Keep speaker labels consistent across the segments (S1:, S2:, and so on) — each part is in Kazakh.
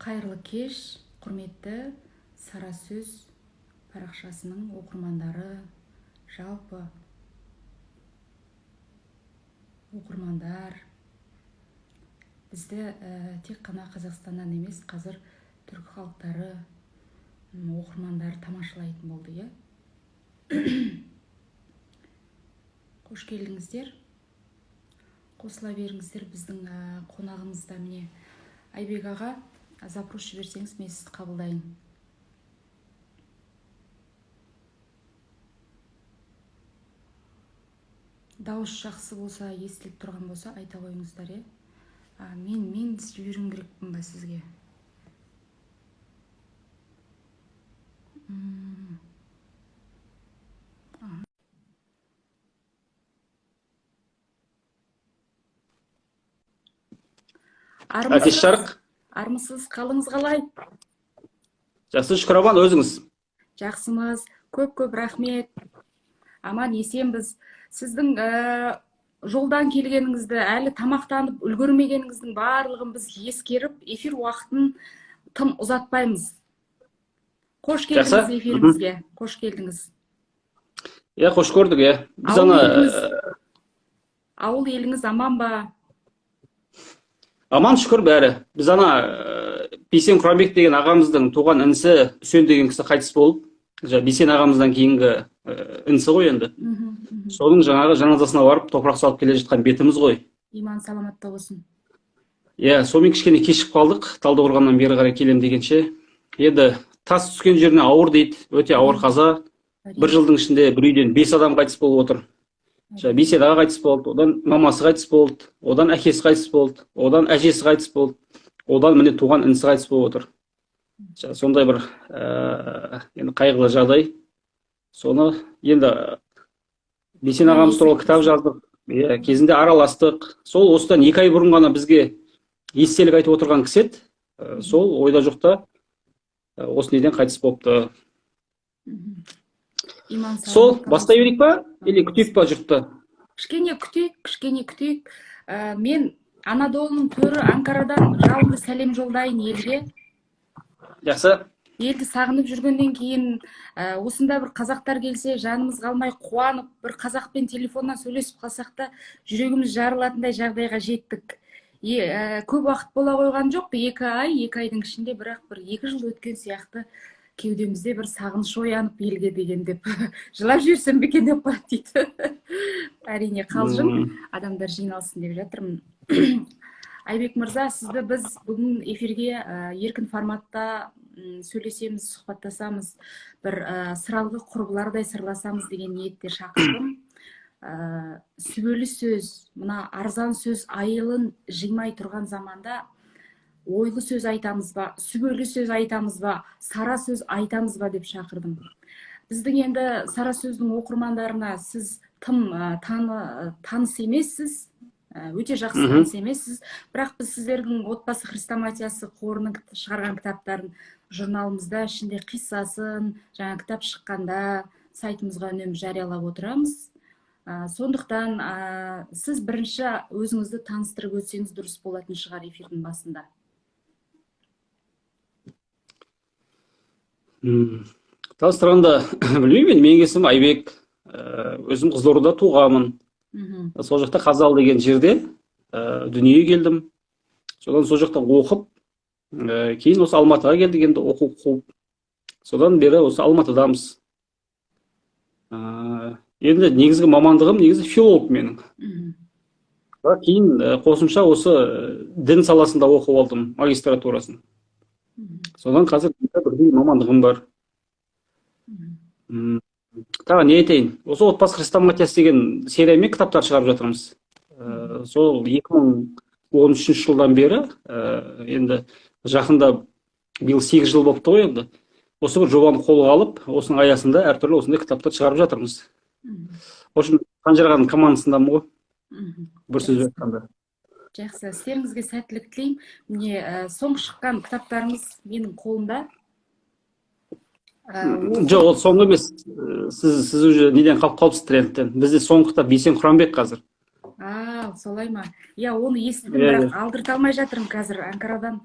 S1: Қайырлы кеш, құрметті Сара сөз парақшасының оқырмандары, жалпы оқырмандар. Бізді тек қана Қазақстаннан емес, қазір түркі халықтары оқырмандар тамашалайтын болды, Қош келдіңіздер. Қосыла беріңіздер. Біздің қонағымызда міне Айбек аға, запрос жіберсеңіз мен сізді қабылдайын. Дауыс жақсы болса, естіліп тұрған болса, айта қойыңыздар, Мен жіберуім керекпін ба сізге?
S2: Әкеш жарық.
S1: Армысыз, қалыңыз қалай?
S2: Жақсы, шүкір аман, өзіңіз?
S1: Жақсымыз, көп рахмет. Аман есенбіз. Сіздің жолдан келгеніңізді, әлі тамақтанып үлгермегеніңіздің барлығын біз ескеріп, эфир уақытын тым ұзатпаймыз. Қош келдіңіз эфирімізге. Қош келдіңіз.
S2: Қош көрдік,
S1: Ауыл еліңіз аман ба?
S2: Аман, шүкір бәрі. Біз Бейсен Құранбек деген ағамыздың туған інісі Үсен деген кісі қайтыс болып, Бейсен ағамыздан кейінгі інісі ғой енді. Соның жаназасына барып, топырақ салып келе жатқан бетіміз ғой.
S1: Иман саламатта болсын.
S2: Сонымен кішкене кешіп қалдық, Талдықорғаннан бері қарай келем дегенше. Еді тас түскен жеріне ауыр дейді, өте ауыр қаза. Бір жылдың ішінде бір үйден 5 адам қайтыс болып отыр. Бейсен аға қайтыс болды, одан мамасы қайтыс болды, одан әкесі қайтыс болды, одан әжесі қайтыс болды, одан міне туған інісі қайтыс болып отыр. Сондай бір енді қайғылы жағдай. Соны енді Бейсен ағамыз туралы кітап жаздық, кезінде араластық. Сол осыдан 2 ай бұрын ғана бізге естелік айтып отырған кісі еді. Сол ойда жоқта осы неден қайтыс болыпты. Сол, бастай берейік па? Или күтейік па жұртты?
S1: Кішкене күтейік. Мен Анадолының төрі Анкарадан жалынды сәлем жолдайын елге.
S2: Жақсы.
S1: Елді сағынып жүргеннен кейін, осында бір қазақтар келсе, жанымыз қалмай қуанып, бір қазақпен телефоннан сөйлесіп қалсақ та, жүрегіміз жарылатындай жағдайға жеттік. Көп уақыт бола қойған жоқ, 2 айдың ішінде, бірақ бір 2 жыл өткен сияқты кеудемізде бір сағыныш оянып елге деген деп жылап жіберсем бе екен деп қалады дейді. Әрине қалжың, адамдар жиналсын деп жатырмын. Айбек мырза, сізді біз бүгін эфирге еркін форматта сөйлесеміз, сұхбаттасамыз, бір сыралғы құрбылардай сырласамыз деген ниетте шақырдым. Сүбелі сөз, мына арзан сөз айылын жимай тұрған заманда ойлы сөз айтамыз ба, сүбелі сөз айтамыз ба, сара сөз айтамыз ба деп шақырдым. Біздің енді сара сөздің оқырмандарына сіз тым таныс емессіз, өте жақсы таныс емессіз, бірақ біз сіздердің отбасы хрестоматиясы қорының шығарған кітаптарын журналымызда ішінде қиссасын, жаңа кітап шыққанда сайтымызға үнемі жариялап отырамыз. Сондықтан сіз бірінші өзіңізді таныстырып өтсеңіз дұрыс болатын шығар эфирдің басында.
S2: Таныстырғанда білмеймін, менің есімім Айбек, өзім Қызылордада туғанмын. Сол жақта Қазал деген жерде дүниеге келдім. Содан сол жақта оқып, кейін осы Алматыға келдік, енді оқу қуып. Содан бері осы Алматыдамыз. Енді негізгі мамандығым филолог менің. Кейін қосымша осы дін саласында оқып алдым, магистратурасын. Содан қазір бірдей мамандығым бар. Тағы не айтайын? Осы отбасы хрестоматиясы деген сериямен кітаптар шығарып жатырмыз. Сол 2013 жылдан бері, енді жақында биыл 8 жыл болыпты ғой енді. Осы бір жобаны қолға алып, осының аясында әртүрлі осындай кітаптар шығарып жатырмыз. Общем, Қанжарғаның командасындамын ғой. Бір сөз айтқанда.
S1: Жақсы, істеріңізге сәттілік тілеймін. Міне, соңғы шыққан кітаптарыңыз менің қолымда.
S2: Жоқ, ол соңғы емес. Сіз уже неден қалыпсыз трендтен. Бізде соңғы кітап Бейсен Құранбек қазір.
S1: Солай ма? Оны естідім, бірақ алдырта алмай жатырмын қазір. Анкарадан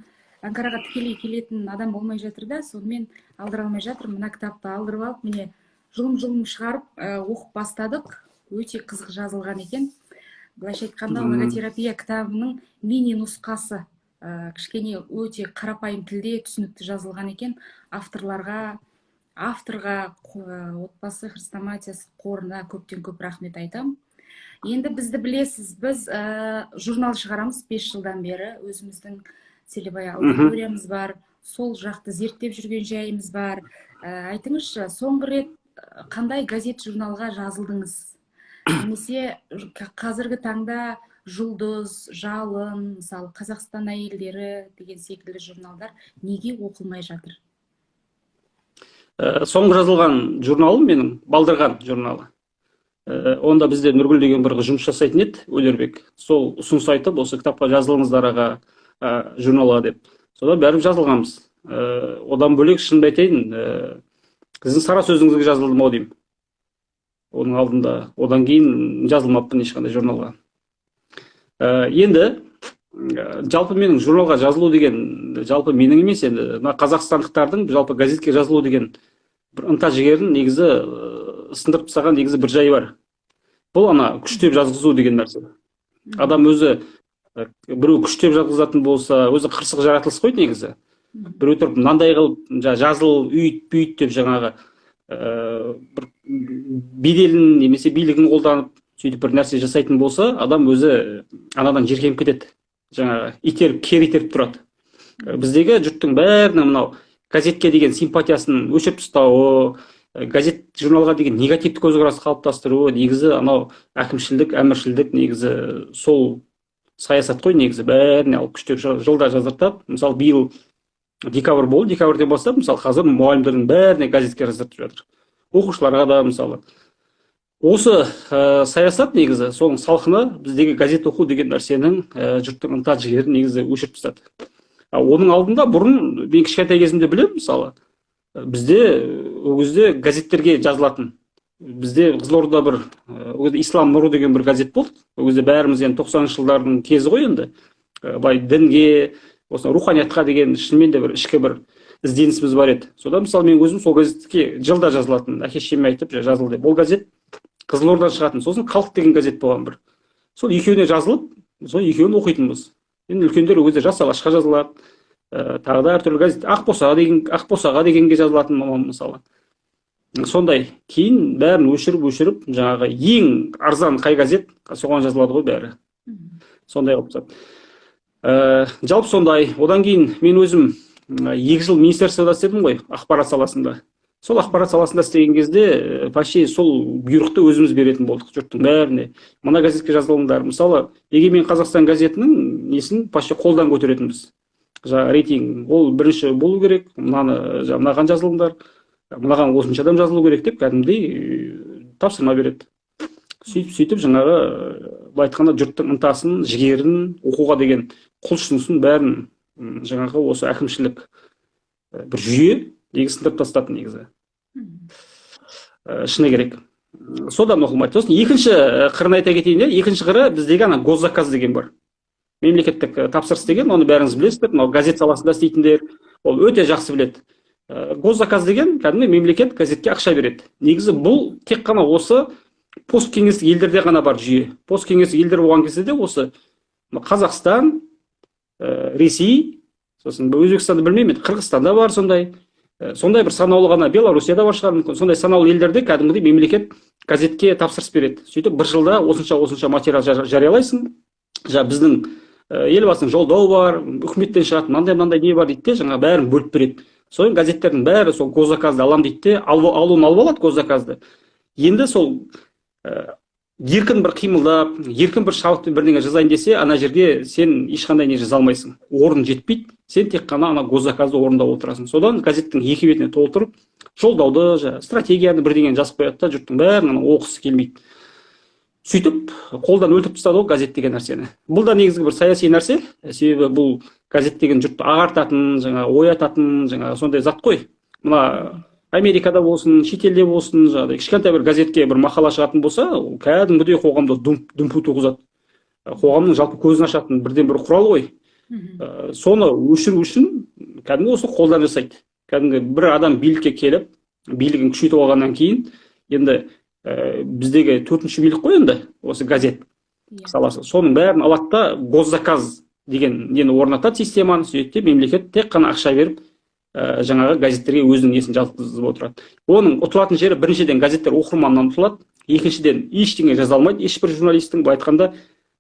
S1: Анкараға тікелей келетін адам болмай жатыр да, сонымен алдыра алмай жатыр. Мына кітапты алдырып алып, міне жұлым шығарып оқып бастадық. Өте қызық жазылған екен. Былайша айтқанда, логотерапия кітабының мини нұсқасы. Кішкене өте қарапайым тілде түсінікті жазылған екен. Авторға, отбасы хрестоматиясы қорына көптен көп рахмет айтам. Енді бізді білесіз, біз журнал шығарамыз 5 жылдан бері. Өзіміздің целевой аудиториямыз бар, сол жақты зерттеп жүрген жайымыз бар. Айтыңызшы, соңғы рет қандай газет журналға жазылдыңыз? Немесе қазіргі таңда Жұлдыз, Жалын, мысалы Қазақстан әйелдері деген секілді журналдар неге оқылмай жатыр?
S2: Соңғы жазылған журналым менің Балдырған журналы. Онда бізде Нұргүл деген бір жұмыс жасайтын еді, Өлербек. Сол ұсыныс айтып, осы кітапқа жазылыңыздар аға журналға деп. Содан бәріміз жазылғанбыз. Одан бөлек шынымды айтайын, сіздің сара сөзіңізге жазылдым ау деймін. Оның алдында, одан кейін жазылмаппын ешқандай журналға. Енді жалпы менің журналға жазылу деген, жалпы менің емес, енді қазақстандықтардың жалпы газетке жазылу деген бір ынта жігерін негізі сындырып тастаған негізі бір жайы бар. Бұл күштеп жазғызу деген нәрсе. Адам өзі біреу күштеп жазғызатын болса, өзі қырсық жаратылыс қой негізі. Біреу тұрып мынандай қылып жазыл, үйт, бүйт деп жаңағы бір беделін немесе билігін қолданып сөйтіп бір нәрсе жасайтын болса, адам өзі анадан жеркеніп кетеді. Жаңағы итеріп, кері итеріп тұрады. Біздегі жұрттың бәрінің мынау газетке деген симпатиясын өшіріп тастауы, газет журналға деген негативті көзқарас қалыптастыруы негізі анау әкімшілдік, әміршілдік негізі сол саясат қой негізі бәріне алып күштеп жылда жаздыртып. Мысалы биыл декабрь болды, декабрьден бастап мысалы қазір мұғалімдердің бәріне газетке жаздыртып жатыр. Оқушыларға да мысалы. Осы саясат негізі соның салқыны біздегі газет оқу деген нәрсенің жұрттың ынта жігерін негізі өшіріп тастады. Оның алдында бұрын мен кішкентай кезімде білемін, мысалы бізде ол кезде газеттерге жазылатын. Бізде Қызылорда бір Ислам нұры деген бір газет болды. Ол кезде бәріміз енді 90-шы жылдардың кезі ғой енді. Бай дінге, осы руханиятқа деген шынымен де бір ішкі бір ізденісіміз бар еді. Содан мысалы мен өзім сол газетке жылда жазылатын. Әке-шешеме айтып жазыл деп. Ол газет Қызылордадан шығатын. Сосын Халық деген газет болған бір. Сол екеуіне жазылып, сол екеуін оқитынбыз. Енді үлкендер ол кезде Жас Алашқа жазылады. Тағы да әртүрлі газет Ақбосаға дегенге жазылатын мамам мысалы. Сондай кейін бәрін өшіріп жаңағы ең арзан қай газет соған жазылады ғой бәрі. Сондай қылып тастады. Жалпы сондай. Одан кейін мен өзім 2 жыл министерствода істедім ғой, ақпарат саласында. Сол ақпарат саласында істеген кезде почти сол бұйрықты өзіміз беретін болдық жұрттың бәріне. Мына газетке жазылыңдар. Мысалы, Егемен Қазақстан газетінің несін почти қолдан көтеретінбіз. Рейтинг ол бірінші болу керек, мынаған жазылыңдар, мынаған осынша адам жазылу керек деп кәдімгідей тапсырма береді. Сөйтіп жаңағы былай айтқанда жұрттың ынтасын, жігерін, оқуға деген құлшынысын бәрін жаңағы осы әкімшілік бір жүйе негізі сындырып тастады негізі. Шыны керек. Содан оқылмайды. Сосын екінші қырын айта кетейін, екінші қыры біздегі госзаказ деген бар. Мемлекеттік тапсырыс деген, оны бәріңіз білесіздер, мынау газет саласында істейтіндер, ол өте жақсы біледі. Госзаказ деген кәдімгі мемлекет газетке ақша береді. Негізі бұл тек қана осы посткеңестік елдерде ғана бар жүйе. Посткеңестік елдер болған кезде де осы Қазақстан, Ресей, сосын Өзбекстанды білмеймін, Қырғызстанда бар сондай бір санаулы ғана, Белоруссияда бар шығар мүмкін. Сондай санаулы елдерде кәдімгідей мемлекет газетке тапсырыс береді. Сөйтіп бір жылда осынша материал жариялайсың. Біздің елбасының жолдауы бар, үкіметтен шығатын мынандай не бар дейді, жаңа бәрін бөліп береді. Соның газеттердің бәрі сол госзаказды алам дейді, алып алады госзаказды. Енді сол еркін бір қимылдап, еркін бір шабытпен бірдеңе жазайын десе, ана жерге сен ешқандай не жаза алмайсың. Орын жетпейді. Сен тек қана ана госзаказды орындап отырасың. Содан газеттің екі бетіне толтырып, жолдауды, стратегияны бірдеңені жазып қояды да, жұрттың бәрін оқысы келмейді. Сөйтіп, қолдан өлтіріп тастады ғой газет деген нәрсені. Бұл да негізгі бір саяси нәрсе. Себебі бұл газет деген жұртты ағартатын, оятатын, сондай зат қой. Мына Америкада болсын, шетелде болсын, кішкентай бір газетке бір мақала шығатын болса, кәдімгідей қоғамда дүмпу туғызады. Қоғамның жалпы көзін ашатын бірден бір құрал ғой. Соны өшіру үшін кәдімгі осы қолдан жасайды. Кәдімгі бір адам билікке келіп, билігін күшейтіп алғаннан кейін, енді біздегі 4-ші билік қой енді, осы газет саласы. Соның бәрін алады да госзаказ деген нені орнатады, системаны сөйтті, мемлекет тек қана ақша беріп, жаңағы газеттерге өзінің несін жазғызып отырады. Оның ұтылатын жері біріншіден газеттер оқырманнан ұтылады, екіншіден ештеңе жаза алмайды, ешбір журналистің былай айтқанда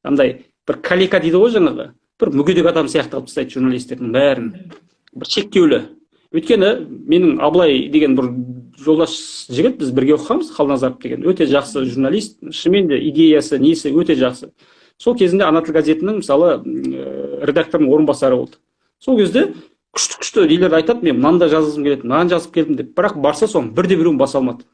S2: андай бір калека дейді ғой жаңағы, бір мүгедек адам сияқты қылып тастайды журналистердің бәрін, бір шектеулі. Өйткені менің Абылай деген бір жолдас жігіт, біз бірге оқығанбыз, Қалназаров деген, өте жақсы журналист, шынымен де идеясы, несі өте жақсы. Сол кезінде Ана тіл газетінің мысалы редакторының орынбасары болды. Сол кезде күшті нелерді айтады, мен мынаны да жазғым келеді, мынаны жазып келдім деп, бірақ барса соның бірде-біреуін баса алмады.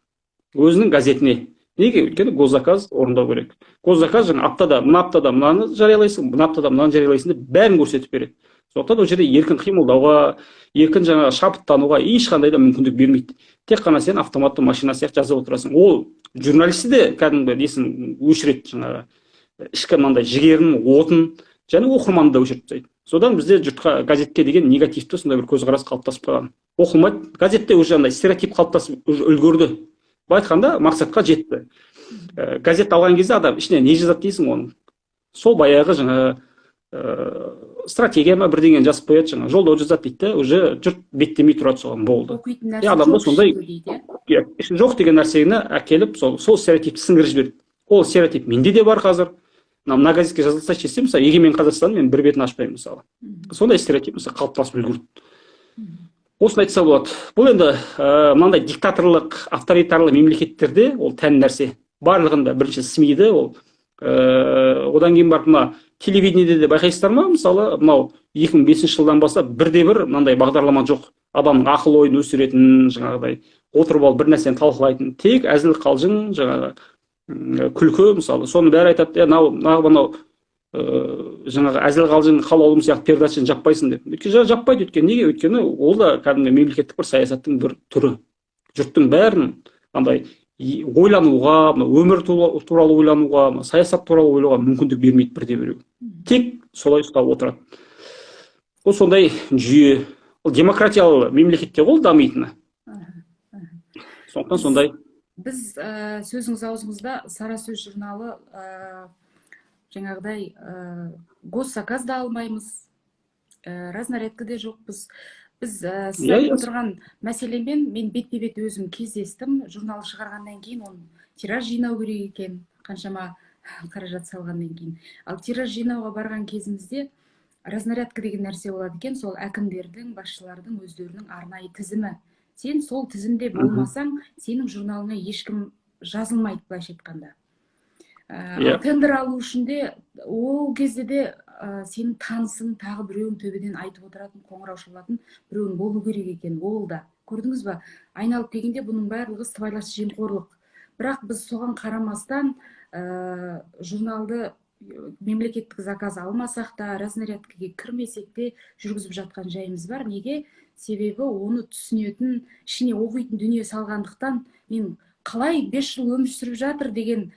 S2: Өзінің газетіне. Неге? Өйткені госзаказ орындау керек. Госзаказ жаңа мына аптада мынаны жариялайсың, мына аптада мынаны жариялайсың деп бәрін көрсетіп береді. Сондықтан ол жерде еркін қимылдауға, еркін жаңағы шабыттануға ешқандай да мүмкіндік бермейді. Тек қана сен автоматты машина сияқты жазып отырасың. Ол журналисті де кәдімгі несін өшіреді, жаңағы ішкі мынандай жігерін, отын, және оқырманды да өшіріп тастайды. Содан бізде жұртқа газетке деген негативті сондай бір көзқарас қалыптасып қалған. Оқылмайды, газетте уже андай стереотип қалыптасып үлгерді. Былай айтқанда мақсатқа жетті. Газет алған кезде адам ішіне не жазады дейсің оның. Сол баяғы жаңа стратегия ма бірдеңені жазып қояды, жаңа жолдау жазады дейді, уже жұрт беттемей тұрады соған, болды.
S1: Оқитын нәрсе
S2: жоқ сондай жоқ деген нәрсені әкеліп сол стереотипті сіңіріп жіберді. Ол стереотип менде де бар қазір. Мына газетке жазылса десем, мысалы Егемен Қазақстан мен бір бетін ашпаймын мысалы. Сондай стереотип мысалы қалыптасып үлгерді. Осыны айтса болады. Бұл енді мынандай диктаторлық, авторитарлы мемлекеттерде ол тән нәрсе. Барлығында бірінші СМИ-ді ол одан кейін барып мына телевидениеде де байқайсыздар ма? Мысалы, мынау 2005 жылдан бастап бірде-бір мынандай бағдарлама жоқ. Адамның ақыл ойын өсіретін, жаңағыдай отырып алып бір нәрсені талқылайтын, тек әзіл қалжың, жаңағы күлкі мысалы. Соны бәрі айтады, мынау жаңағы әзіл қалжың халаулым сияқты передачаны жаппайсың деп. Өйткені жаппайды, неге? Өйткені ол да кәдімгі мемлекеттік бір саясаттың бір түрі. Жұрттың бәрін андай ойлануға, өмір туралы ойлануға, саясат туралы ойлауға мүмкіндік бермейді бірде-біреу. Тек солай ұстап отырады. Ол сондай жүйе. Ол демократиялы мемлекетте ол дамитыны. Сондықтан сондай.
S1: Біз сөзіңіз аузыңызда Сара сөз журналы жаңағыдай госзаказ да алмаймыз, разнарядка де жоқпыз. Біз сіз айтып отырған мәселемен мен бетпе-бет өзім кездестім. Журнал шығарғаннан кейін оны тираж жинау керек екен, қаншама қаражат салғаннан кейін. Ал тираж жинауға барған кезімізде разнарядка деген нәрсе болады екен, сол әкімдердің, басшылардың өздерінің арнайы тізімі. Сен сол тізімде болмасаң, сенің журналыңа ешкім жазылмайды, былайша айтқанда. Тендер алу үшін де ол кезде де сенің танысың, тағы біреуін төбеден айтып отыратын, қоңырау шалатын біреуін болу керек екен. Ол да көрдіңіз ба? Айналып келгенде бұның барлығы сыбайлас жемқорлық. Бірақ біз соған қарамастан журналды мемлекеттік заказ алмасақ та, разнарядкаге кірмесек те жүргізіп жатқан жайымыз бар. Неге? Себебі оны түсінетін, ішіне оқитын дүние салғандықтан, мен қалай 5 жыл өмір сүріп жатыр деген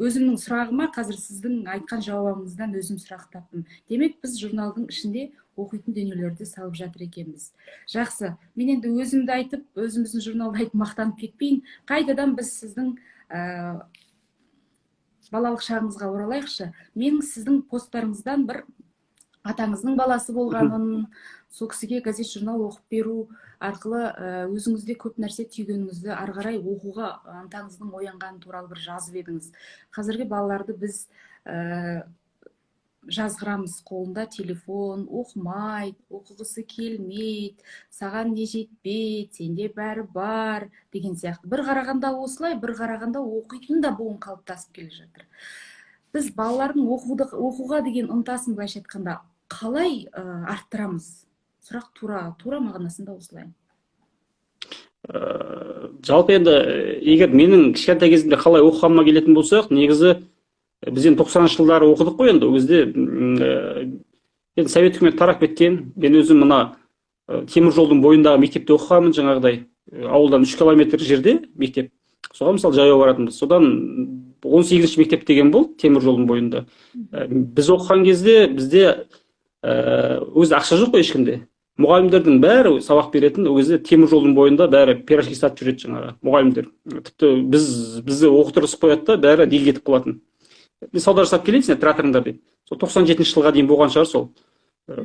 S1: өзімнің сұрағыма қазір сіздің айтқан жауабыңыздан өзім сұрақ таптым. Демек, біз журналдың ішінде оқитын дүниелерді салып жатыр екенбіз. Жақсы, мен енді өзімді айтып, өзіміздің журналды айтып мақтанып кетпейін. Қайтадан біз сіздің балалық шағыңызға оралайықшы. Мен сіздің посттарыңыздан бір атаңыздың баласы болғанын, сол кісіге газет журнал оқып беру арқылы өзіңізде көп нәрсе түйгеніңізді ары қарай оқуға ынтаңыздың оянғаны туралы бір жазып едіңіз. Қазіргі балаларды біз жазғырамыз, қолында телефон, оқымайды, оқығысы келмейді, саған не жетпейді, сенде бәрі бар деген сияқты. Бір қарағанда осылай, бір қарағанда оқитын да буын қалыптасып келе жатыр. Біз балалардың оқуға деген ынтасын былайша айтқанда қалай арттырамыз? Сұрақ тура мағынасында осылай.
S2: Жалпы енді, егер менің кішкентай кезімде қалай оқығаныма келетін болсақ, негізі біз енді 90-шы жылдары оқыдық қой енді. Ол кезде совет үкіметі тарап кеткен. Мен өзім мына темір жолдың бойындағы мектепте оқығанмын, жаңағыдай ауылдан 3 километр жерде мектеп. Соған мысалы жаяу баратынбыз. Содан 18-ші мектеп деген болды темір жолдың бойында. Біз оқыған кезде бізде өзі ақша жоқ қой ешкімде. Мұғалімдердің бәрі сабақ беретін, ол кезде темір жолдың бойында бәрі пирожки сатып жүреді жаңағы мұғалімдер. Тіпті бізді оқытырысып қояды да, бәрі дел кетіп қалатын. Мен сауда жасап келейін сендер тірі деп. Сол 97-ші жылға дейін болған шығар сол.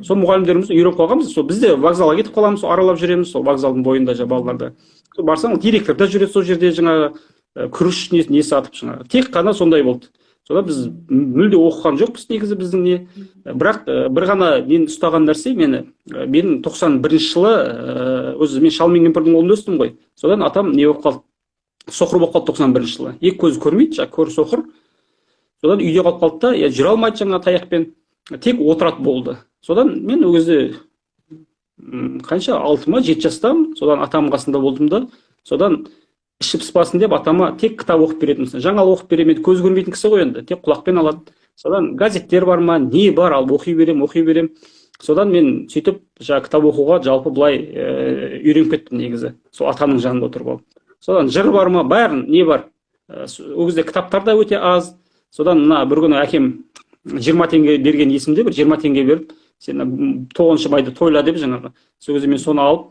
S2: Сол мұғалімдеріміз үйреніп қалғанбыз. Сол бізде вокзалға кетіп қаламыз, аралап жүреміз сол вокзалдың бойында балаларда. Барсаң директор да жүреді сол жерде жаңағы күріш не сатып жаңағы. Тек қана сондай болды. Содан біз мүлде оқыған жоқпыз негізі біздің не. Бірақ бір ғана мен ұстаған нәрсе менің 91-ші жылы өзі мен шал мен кемпірдің қолында өстім ғой. Содан атам не болып қалды? Соқыр болып қалды 91-ші жылы. Екі көзі көрмейді, көр соқыр. Содан үйде қалып қалды да, жүре алмайды жаңа таяқпен, тек отырады болды. Содан мен ол кезде қанша 6 ма 7 жастамын. Содан атамның қасында болдым да, содан іші пыспасын деп атама тек кітап оқып беретін. Жаңалық оқып беремін, көз көрмейтін кісі ғой енді, тек құлақпен алады. Содан газеттер бар ма, не бар, алып оқи берем. Содан мен сөйтіп кітап оқуға жалпы былай үйреніп кеттім негізі. Сол атамның жанында отырып алып. Содан жыр бар ма, бәрін не бар. Ол кезде кітаптар да өте аз. Содан мына бір күні әкем 20 теңге берген есімде, бір 20 теңге беріп, сен 9 майда тойла деп жаңағы. Сол кезде мен соны алып,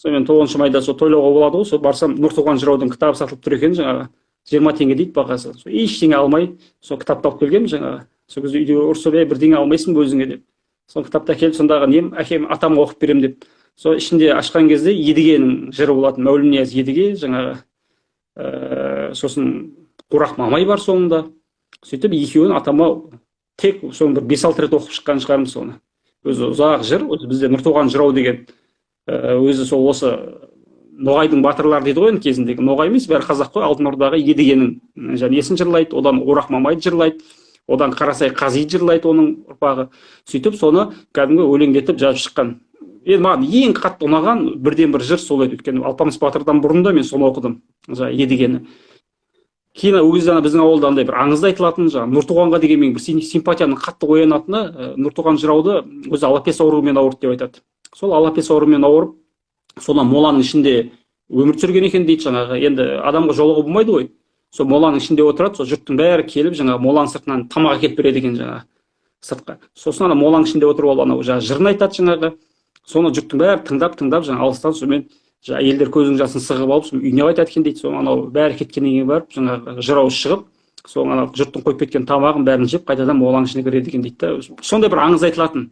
S2: сонымен 9 майда сол тойлауға болады ғой, сол барсам Нұртуған жыраудың кітабы сатылып тұр екен жаңағы. 20 теңге дейді бағасы. Сол ештеңе алмай, сол кітапты алып келгенмін жаңағы. Сол кезде үйде ұрсып, бірдеңе алмайсың ба өзіңе деп. Сол кітапты әкеліп, сондағы нем, әкем атамға оқып берем деп. Сол ішінде ашқан кезде Едігенің жыры болатын, Мәулінияз Едіге жаңағы. Сосын Құрақ Мамай бар соңында. Сөйтіп екеуін атама тек соны бір 5-6 рет оқып шыққан шығармыз соны. Өзі ұзақ жыр, өзі бізде Нұртуған жырау деген өзі сол осы Ноғайдың батырлары дейді ғой кезіндегі. Ноғай емес, бәрі қазақ қой, Алтын Ордаға Едігенің есін жырлайды, одан Орақ Мамайды жырлайды, одан Қарасай Қазиды жырлайды оның ұрпағы. Сөйтіп соны кәдімгі өлеңдетіп жазып шыққан. Енді маған ең қатты ұнаған бірден бір жыр сол еді, өйткені Алпамыс батырдан бұрын да мен соны оқыдым, Едігені. Кейін өзі біздің ауылда андай бір аңызда айтылатын, Нұртуғанға деген мен бір симпатияның қатты оянатыны, Нұртуған жырауды өзі алапес ауруымен ауырды деп айтады. Сол алапес ауруымен ауырып, содан моланың ішінде өмір сүрген екен дейді жаңағы. Енді адамға жолығу болмайды ғой. Сол моланың ішінде отырады, сол жұрттың бәрі келіп жаңағы моланың сыртынан тамақ әкеліп береді екен жаңағы сыртқа. Сосын ана моланың ішінде отырып алып анау жырын айтады жаңағы. Соны жұрттың бәрі тыңдап жаңағы алыстан сонымен әйелдер көзінің жасын сығып алып үйіне қайтады екен дейді. Соны анау бәрі кеткеннен кейін барып жаңағы жырау шығып, сол ана жұрттың қойып кеткен тамағын бәрін жеп қайтадан моланың ішіне кіреді екен дейді да. Сондай бір аңыз айтылатын.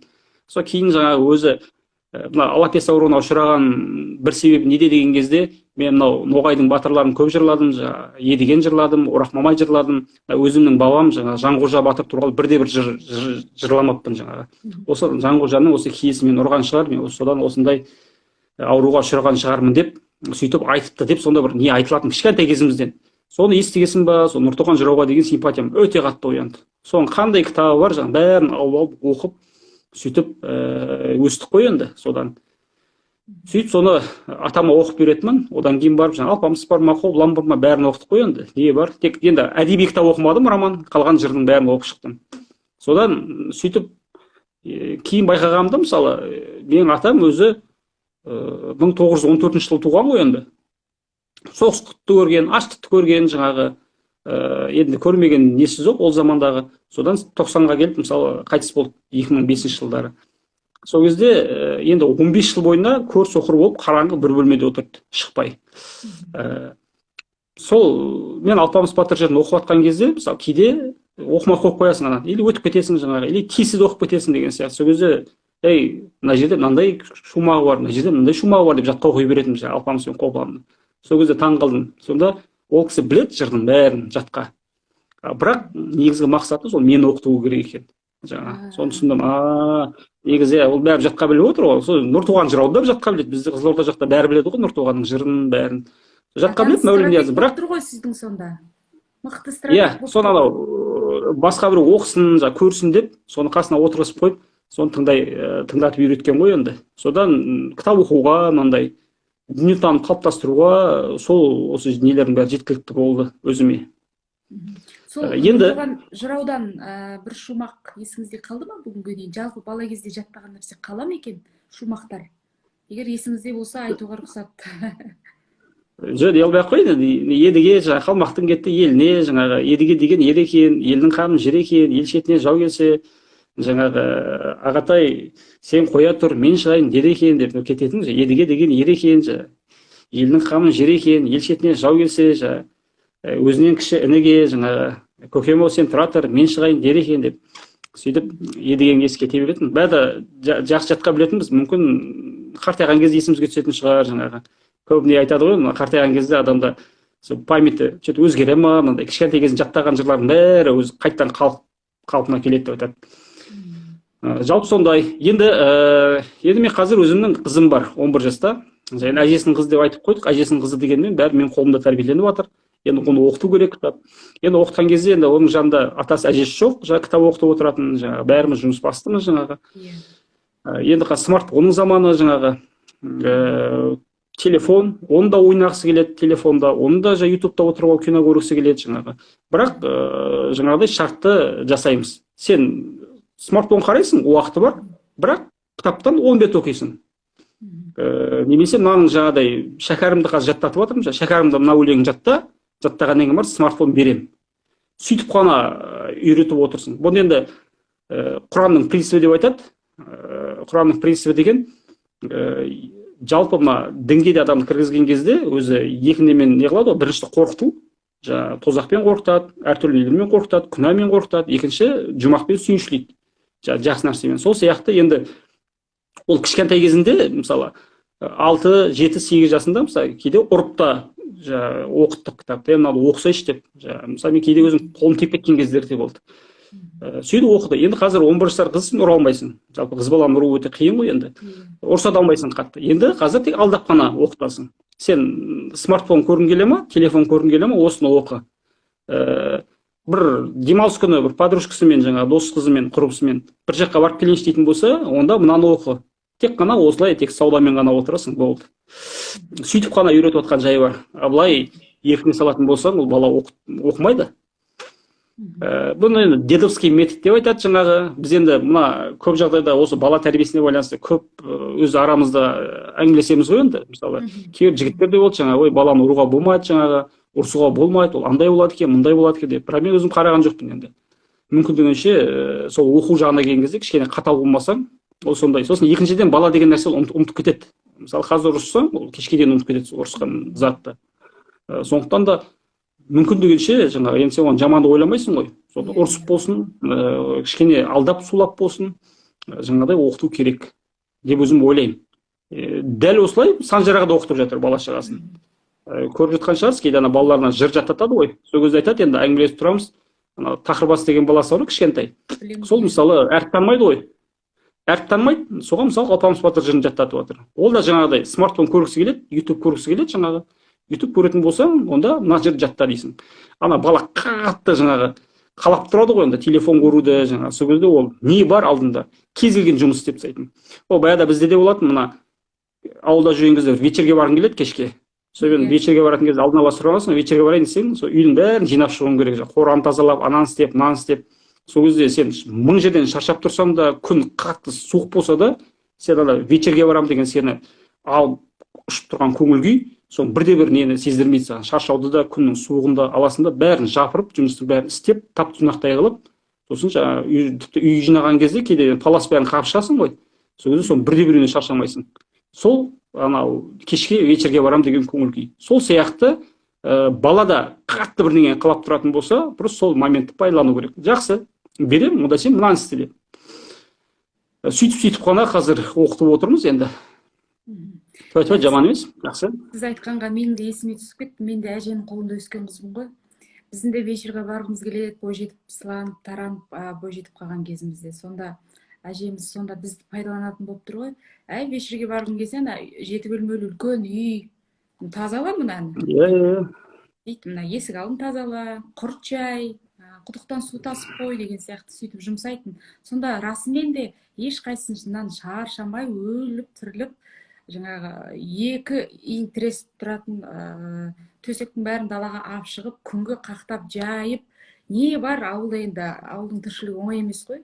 S2: Сол кейін жаңағы өзі мына алапес ауруына ұшыраған бір себебі неде деген кезде мен мынау Ноғайдың батырларын көп жырладым, Едіген жырладым, Орақ Мамай жырладым. Өзімнің бабам жаңағы Жанқожа батыр туралы бірде-бір жырламаппын жаңағы. Осы Жанқожаның осы киесімен ұрған шығар, мен содан осындай ауруға ұшыраған шығармын деп сөйтіп айтыпты деп сонда бір не айтылатын кішкентай кезімізден. Соны естігесін ба, сол Нұртуған жырауға деген симпатиям өте қатты оянды. Соның қандай кітабы бар, жаңағы бәрін алып оқып сөйтіп өстік қой енді содан. Сөйтіп соны атама оқып беретінмін. Одан кейін барып жаңағы Алпамыс бар ма, Қобылан бар ма, бәрін оқыдық қой енді. Не бар? Тек енді әдеби кітап оқымадым, роман, қалған жырдың бәрін оқып шықтым. Содан сөйтіп кейін байқағанымда мысалы менің атам өзі 1914 жылы туған ғой енді. Соғыстықты көрген, аштықты көрген жаңағы енді көрмеген несі жоқ ол замандағы. Содан 90-ға келіп мысалы қайтыс болды 2005 жылдары. Сол кезде енді 15 жыл бойына көр соқыр болып қараңғы бір бөлмеде отырды, шықпай. Сол мен Алпамыс батыр жырын оқып жатқан кезде мысалы кейде оқымай қойып қоясың ана, или өтіп кетесің жаңағы, или тиісіп оқып кетесің деген сияқты. Сол кезде мына жерде мынандай шумағы бар, мына жерде мынандай шумағы бар деп жатқа оқи беретінмін жаңағы Алпамыс пен Қобыланды. Сол кезде таң қалдым. Сонда ол кісі біледі жырдың бәрін жатқа. Бірақ негізгі мақсаты сол мені оқыту керек екен. Жаңа соны түсіндім. Негізі ол бәрі жатқа біліп отыр ғой. Сол Нұртуған жырауды да жатқа біледі. Бізде Қызылорда жақта бәрі біледі ғой Нұртуғанның жырын бәрін. Жатқа біледі Мәулінияз. Бірақ
S1: тұр ғой сіздің сонда. Мықты стратег.
S2: Иә, соны анау басқа біреу оқысын, көрсін деп, соны қасына отырғызып қойып, соны тыңдатып үйреткен ғой енді. Содан кітап оқуға, мынандай дүниетанымды қалыптастыруға сол осы нелердің бәрі жеткілікті болды өзіме.
S1: Сол Нұртуған жыраудан бір шумақ есіңізде қалды ма бүгінге дейін? Жалпы бала кезде жаттаған нәрсе қала ма екен шумақтар? Егер есіңізде болса айтуға рұқсат.
S2: жоқ дей албай ақ қояйын енді едіге жаңағы қалмақтың кетті еліне жаңағы едіге деген ер екен, елдің қамын жер екен, ел шетіне жау келсе жаңағы ағатай сен қоя тұр мен шығайын дер екен деп кететін. Едіге деген ер екен, елдің қамын жер екен, ел шетіне жау келсе өзінен кіші ініге жаңағы көкем ау сен тұра тұр мен шығайын дер екен деп сөйтіп едігені еске кете беретін. Бәрі жақсы жатқа білетінбіз, мүмкін қартайған кезде есімізге түсетін шығар. Жаңағы көбіне айтады ғой, қартайған кезде адамда памяті что-то өзгере ма, мынандай кішкентай кезін жаттаған жырлардың бәрі өзі қайтадан қалпына келеді деп айтады. Жалпы сондай. Енді мен қазір өзімнің қызым бар, 11 жаста. Және әжесінің қызы деп айтып қойдық. Әжесінің қызы дегенмен бәрі менің қолымда тәрбиеленіп жатыр. Енді оны оқыту керек кітап. Енді оқытқан кезде енді оның жанында атасы әжесі жоқ, кітап оқытып отыратын, жаңағы бәріміз жұмыс бастымыз жаңағы. Енді смартфонның заманы жаңағы телефон, оны да ойнағысы келеді телефонда, оны да ютубта отырып алып кино көргісі келеді жаңағы. Бірақ жаңағыдай шартты жасаймыз. Сен смартфон қарайсың, уақыты бар, бірақ кітаптан 10 бет оқисың. Немесе мынаның жаңағыдай шәкәрімді қазір жаттатып жатырмын, шәкәрімді мына өлеңін жаттағаннан кейін бар смартфон берем. Сөйтіп қана үйретіп отырсың. Бұны енді Құранның принципі деп айтады. Құранның принципі деген жалпы мына дінге де адамды кіргізген кезде өзі екі немен не қылады ғой. Бірінші қорқыту, тозақпен қорқытады, әртүрлі нелермен қорқытады, күнәмен қорқытады. Екінші жұмақпен сүйіншілейді, жақсы нәрсемен. Сол сияқты енді ол кішкентай кезінде мысалы 6, 7, 8 жасында мысалы кейде ұрып та оқыттық кітапты, мынаны оқысайшы деп. Мысалы мен кейде өзім қолым тиіп кеткен кездер де болды. Сөйтіп оқыды. Енді қазір 11 жасар қызсың, ұра алмайсың. Жалпы қыз баланы ұру өте қиын ғой енді. Ұрса да алмайсың қатты. Енді қазір тек алдап қана оқытасың. Сен смартфон көргің келе ма, телефон көргің келе ма, осыны оқы. Бір демалыс күні бір подружкасымен жаңағы дос қызымен, құрбысымен бір жаққа барып келейінші дейтін болса, онда мынаны оқы. Тек қана осылай тек саудамен ғана отырасың, болды. Сөйтіп қана үйретіп отқан жайы бар. Былай еркіне салатын болсаң, ол бала оқымайды. Бұны енді дедовский метод деп айтады жаңағы. Біз енді мына көп жағдайда осы бала тәрбиесіне байланысты көп өз арамызда әңгімелесеміз ғой енді. Мысалы, кейбір жігіттер де болды жаңағы, ой, баланы ұруға болмайды жаңағы, ұрсуға болмайды, ол андай болады екен, мындай болады екен деп. Бірақ мен өзім қараған жоқпын енді. Мүмкіндігінше сол оқу жағына келген кезде кішкене қатал болмасаң, ол сондай. Сосын екіншіден бала деген нәрсе ұмытып кетеді. Мысалы, қазір ұрыссаң, ол кешке дейін ұмытып кетеді ұрысқан затты. Сондықтан да мүмкіндігінше жаңағы енді сен оны жаманды ойламайсың ғой. Сол ұрысып болсын, кішкене алдап сулап болсын, жаңағыдай оқыту керек деп өзім ойлаймын. Дәл осылай Санжарға да оқытып жатыр бала шағасын. Көріп жатқан шығарсыз, кейде ана балаларына жыр жаттатады ғой. Сол кезде айтады, енді әңгімелесіп тұрамыз. Ана Тақырбас деген баласы бар, кішкентай. Сол мысалы әріп танымайды ғой. Әріп танымайды, соған мысалы Алпамыс батыр жырын жаттатып жатыр. Ол да жаңағыдай смартфон көргісі келеді, YouTube көргісі келеді жаңағы. YouTube көретін болсаң, онда мына жерді жатта дейсің. Ана бала қатты жаңағы қалап тұрады ғой, онда телефон көруді жаңағы. Сол кезде ол не бар алдында? Кез келген жұмыс істеп тастайтын. Ол баяғыда бізде де болатын, мына ауылда жүрген кезде вечерге барғың келеді кешке. Сол вечерге баратын кезде алдын ала сұранасың, вечерге барайын десең, сол үйдің бәрін жинап шығуың керек. Қораны тазалап, ананы істеп, мынаны істеп. Сол кезде сен мың жерден шаршап тұрсаң да, күн қатты суық болса да, сен ана вечерге барам деген сені алып ұшып тұрған көңіл күй, сол бірде-бір нені сездірмейді саған. Шаршауды да, күннің суығында, аласында бәрін жапырып, жұмыстың бәрін істеп, тап тұйнақтай қылып, сосын тіпті үй жинаған кезде кейде палас бәрін қағып шығасың ғой. Сол кезде бірде-біріне шаршамайсың. Сол анау кешке вечерге барам деген көңіл күй. Сол сияқты балада қатты бірдеңе қалап тұратын болса, просто сол моментті пайдалану керек. Жақсы, берем, онда сен мынаны істе. Сөйтіп қана қазір оқытып отырмыз енді. Жаман емес, жақсы.
S1: Сіз айтқанға менің де есіме түсіп кетті. Мен де әженің қолында өскен қызбын ғой. Біздің де вечерге барғымыз келеді, бойжетіп сыланып, таранып, бойжетіп қалған кезімізде. Сонда әжеміз сонда бізді пайдаланатын болып тұр ғой. Әй, вечерге барғың келсе, 7 бөлмелі үлкен үй, тазала мынаны. Дейді, мына есік алдын тазала, құрт жай, құдықтан су тасып қой деген сияқты сөйтіп жұмсайтын. Сонда расымен де ешқайсысынан шаршамай, өліп, тіріліп, жаңағы екі иін тіресіп тұратын төсектің бәрін далаға алып шығып, күнгі қақтап жайып, не бар ауылда енді, ауылдың тіршілігі оңай емес қой.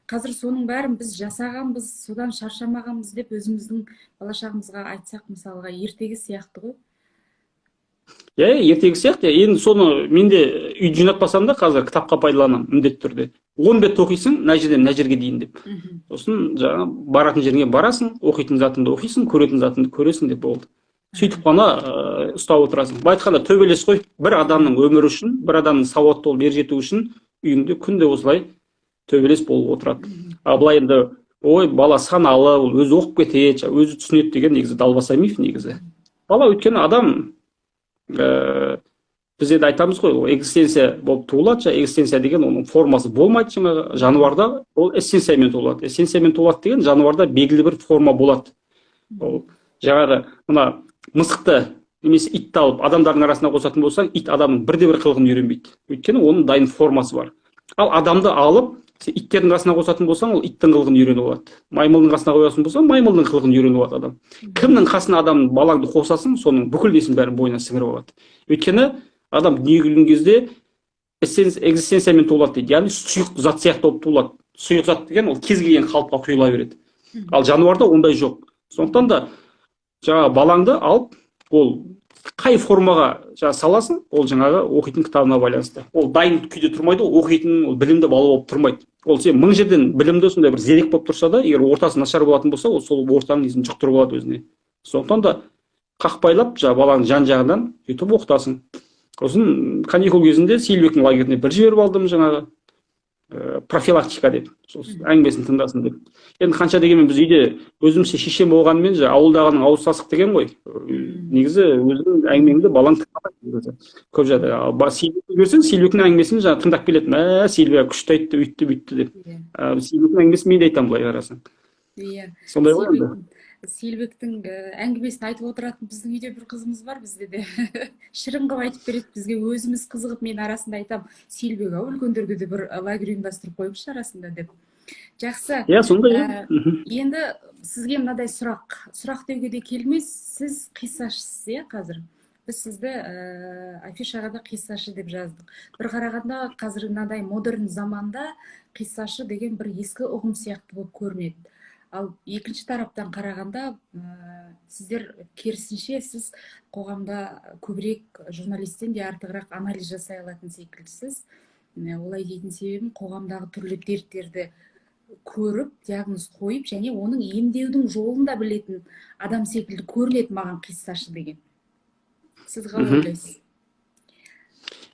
S1: Қазір соның бәрін біз жасағанбыз, содан шаршамағанбыз деп өзіміздің бала шағамызға айтсақ, мысалға ертегі сияқты ғой.
S2: ертегі сияқты. Енді соны мен де үй жинатпасам да қазір кітапқа пайдаланамын міндетті түрде. 10 бет оқисың, мына жерден мына жерге дейін деп. Сосын жаңа баратын жеріңе барасың, оқитын затыңды оқисың, көретін затыңды көресің деп болды. Сөйтіп қана ұстап отырасың. Былай айтқанда төбелес қой. Бір адамның өмірі үшін, бір адамның сауатты болып ер жету үшін үйіңде күнде осылай төбелес болып отырады. Ал былай енді ой, бала саналы, ол өзі оқып кетеді, өзі түсінеді деген негізі далбаса миф негізі. Бала өйткені адам біз енді айтамыз ғой, ол экзистенция болып туылады, экзистенция деген оның формасы болмайды. Жаңағы жануарда ол эссенциямен туылады. Эссенциямен туылады деген жануарда белгілі бір форма болады. Ол жаңағы мына мысықты немесе итті алып адамдардың арасына қосатын болсаң, ит адамның бірде-бір қылығын үйренбейді. Өйткені оның дайын формасы бар. Ал адамды алып иттердің қасына қосатын болсаң, ол иттің қылығын үйреніп алады. Маймылдың қасына қоясын болсаң, маймылдың қылығын үйреніп алады адам. Кімнің қасына адам балаңды қосасың, соның бүкіл несін бәрін бойына сіңіріп алады. Өйткені адам дүниеге келген кезде экзистенциямен туылады дейді. Яғни сұйық зат сияқты болып туылады. Сұйық зат деген ол кез келген қалыпқа құйыла береді. Ал жануарда ондай жоқ. Сондықтан да жаңағы балаңды алып, ол қай формаға саласың, ол жаңағы оқитын кітабына байланысты. Ол дайын күйде тұрмайды, оқитын, ол білімді бала болып тұрмайды. Ол сен мың жерден білімді сондай бір зерек болып тұрса да, егер ортасы нашар болатын болса, ол сол ортаның несін жұқтырып алады өзіне. Сондықтан да қақпайлап баланың жан жағынан сөйтіп оқытасың. Сосын каникул кезінде Сейілбектің лагеріне бір жіберіп алдым, жаңағы профилактика деп, әңгімесін тыңдасын деп. Енді қанша дегенмен біз үйде өзімізше шешем болғанымен ауылдағының ауыз сасық деген ғой. Негізі өзінің әңгімеңді балаң тыңдамайды. Көп жағдайда Сейілбекті көрсең, Сейілбектің әңгімесін тыңдап келеді. Сейілбек күшті айтты, үйтті, бүйтті деп. Сейілбектің әңгімесін мен де айтамын былай қарасаң. Сондай ғой енді.
S1: Сейілбектің әңгімесін айтып отыратын біздің үйде бір қызымыз бар, бізде де шырын қылып айтып береді бізге. Өзіміз қызығып, мен арасында айтамын, Сейілбек ау, үлкендерге де бір лагерь ұйымдастырып қойыңызшы арасында деп. Жақсы.
S2: Сондай.
S1: Енді сізге мынадай сұрақ деуге де келмес, сіз қиссашысыз, қазір. Біз сізді афишаға да қиссашы деп жаздық. Бір қарағанда қазір мынадай модерн заманда қиссашы деген бір ескі ұғым сияқты болып көрінеді. Ал екінші тараптан қарағанда сіздер керісінше, сіз қоғамда көбірек журналистен де артығырақ анализ жасай алатын секілдісіз. Олай дейтін себебім, қоғамдағы түрлі дерттерді көріп, диагноз қойып, және оның емдеудің жолын да білетін адам секілді көрінеді маған қиссашы деген. Сіз қалай ойлайсыз?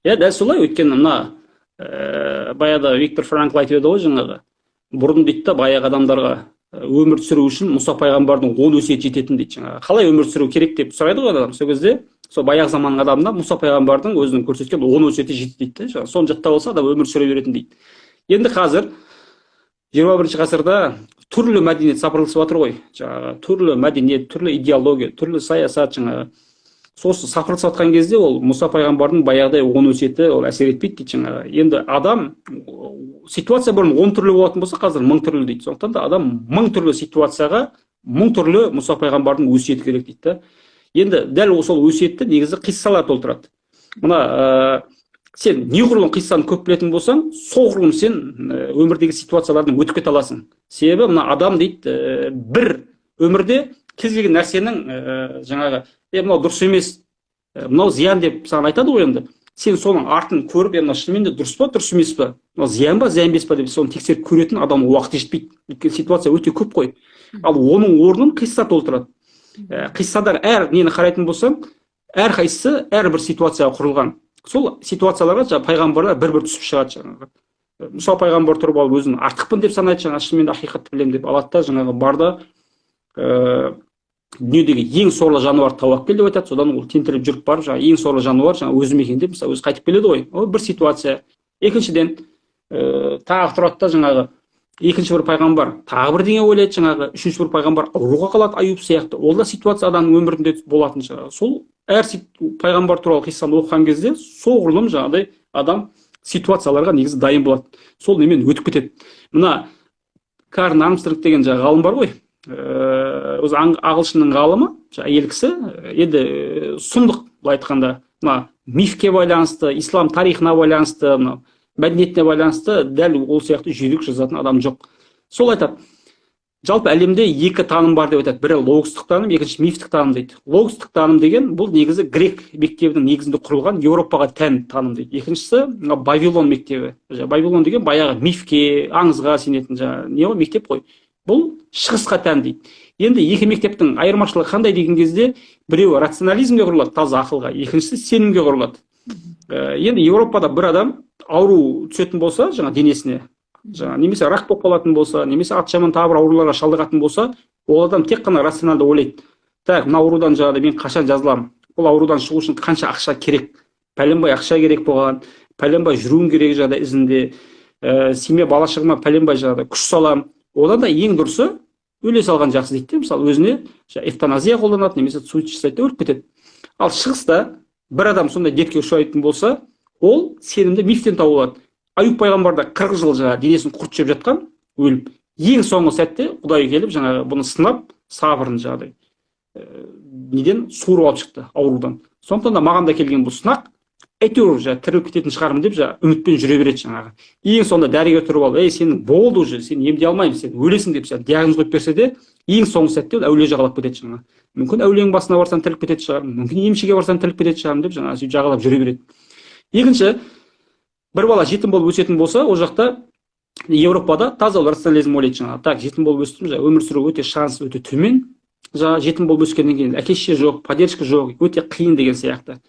S2: Дәл солай. Өйткені мына баяғыда Виктор Франкл айтып еді ғой, жаңағы бұрын дейді да, баяғы адамдарға өмір сүру үшін Мұса пайғамбардың 10 өсиеті жететін дейді. Жаңағы қалай өмір сүру керек деп сұрайды ғой адам. Сол кезде сол баяғы заманның адамына Мұса пайғамбардың өзінің көрсеткен 10 өсиеті жетті дейді. Соны жаттап алса адам өмір сүре беретін дейді. Енді қазір 21 ғасырда түрлі мәдениет сапырылысып жатыр ғой. Жаңағы түрлі мәдениет, түрлі идеология, түрлі саясат, жаңағы сосы сапырылысып жатқан кезде ол Мұса пайғамбардың баяғыдай 10 өсиеті ол әсер етпейді дейді. Жаңағы енді адам ситуация бұрын 10 түрлі болатын болса, қазір 1000 түрлі дейді. Сондықтан да адам 1000 түрлі ситуацияға 1000 түрлі Мұса пайғамбардың өсиеті керек дейді. Енді дәл сол өсиетті негізі қиссалар толтырады. Мына сен неғұрлым қиссаны көп білетін болсаң, соғұрлым сен өмірдегі ситуациялардан өтіп кете аласың. Себебі мына адам дейді, бір өмірде кез келген нәрсенің жаңағы мынау дұрыс емес, мынау зиян деп саған айтады ғой. Енді сен соның артын көріп, мынау шынымен де дұрыс па, дұрыс емес па, мынау зиян ба, зиян емес па деп соны тексеріп көретін адам уақыт жетпейді. Өйткені ситуация өте көп қой. Ал оның орнын қисса толтырады. Қиссадар әр нені қарайтын болсаң, әр қайсысы әрбір ситуацияға құрылған. Сол ситуацияларға пайғамбарлар бір-бір түсіп шығады. Жаңағы Мұса пайғамбар тұрып алып өзін артықпын деп санайды, жаңағы шынымен ақиқатты білемін деп алады да, жаңағы барда дүниедегі ең сорлы жануарды тауып кел деп айтады. Содан ол тентіреп жүріп барып, жаңағы ең сорлы жануар жаңағы өзім екен деп, мысалы өзі қайтып келеді ғой. Ол бір ситуация. Екіншіден тағы тұрады да, жаңағы екінші бір пайғамбар тағы бірдеңе ойлайды, жаңағы үшінші бір пайғамбар ауруға қалады, Аюб сияқты. Ол да ситуация адамның өмірінде болатын жаңағы. Сол әр пайғамбар туралы қиссаны оқыған кезде соғұрлым жаңағыдай адам ситуацияларға негізі дайын болады. Сол немен өтіп кетеді. Мына Карн Армстронг деген жаңағы ғалым бар ғой. Өзі ағылшынның ғалымы, әйел кісі, енді сұмдық былай айтқанда, мына мифке байланысты, ислам тарихына байланысты, мына мәдениетіне байланысты дәл ол сияқты жүйрік жазатын адам жоқ. Сол айтады, жалпы әлемде екі таным бар деп айтады. Бірі логостық таным, екінші мифтік таным дейді. Логостық таным деген бұл негізі грек мектебінің негізінде құрылған Еуропаға тән таным дейді. Екіншісі Вавилон мектебі. Вавилон деген баяғы мифке, аңызға сенетін не ғой, мектеп қой. Бұл шығысқа тән дейді. Енді екі мектептің айырмашылығы қандай деген кезде, біреуі рационализмге құрылады, таза ақылға, екіншісі сенімге құрылады. Енді Еуропада бір адам ауру түсетін болса, денесіне, немесе рак болып қалатын болса, немесе аты жаман тағы бір ауруларға шалдығатын болса, ол адам тек қана рационалды ойлайды. Так, мына аурудан мен қашан жазыламын? Бұл аурудан шығу үшін қанша ақша керек? Пәленбай ақша керек болған, пәленбай жүруім керек ізінде, семья бала-шағама пәленбай күш салам. Одан да ең дұрысы өле салған жақсы дейді. Мысалы, өзіне эвтаназия қолданады, немесе суицид жасайды, өліп кетеді. Ал шығыста бір адам сондай дертке ұшырайтын болса, ол сенімді мифтен табылады. Аюп пайғамбарда 40 жыл денесін құрт жеп жатқан, өліп. Ең соңғы сәтте Құдай келіп бұны сынап, сабырын неден суырып алып шықты, аурудан. Сондықтан да маған да келген бұл сынақ, әйтеуір тіріліп кететін шығармын деп үмітпен жүре береді . Ең соңында дәрігер тұрып алып, сенің болды уже, сен емдей алмаймын, сен өлесің деп диагноз қойып берсе де, ең соңғы сәтте ол әулие жағалап кетеді . Мүмкін әулиенің басына барсаң тіріліп кететін шығармын, мүмкін емшіге барсаң тіріліп кететін шығармын деп сөйтіп жағалап жүре береді. Екінші, бір бала жетім болып өсетін болса, ол жақта Еуропада таза рационализм ойлайды. Так, жетім болып өстім, өмір сүру өте шанс өте төмен. Жетім болып өскеннен кейін әке-шеше жоқ, поддержка жоқ, өте қиын деген сияқты.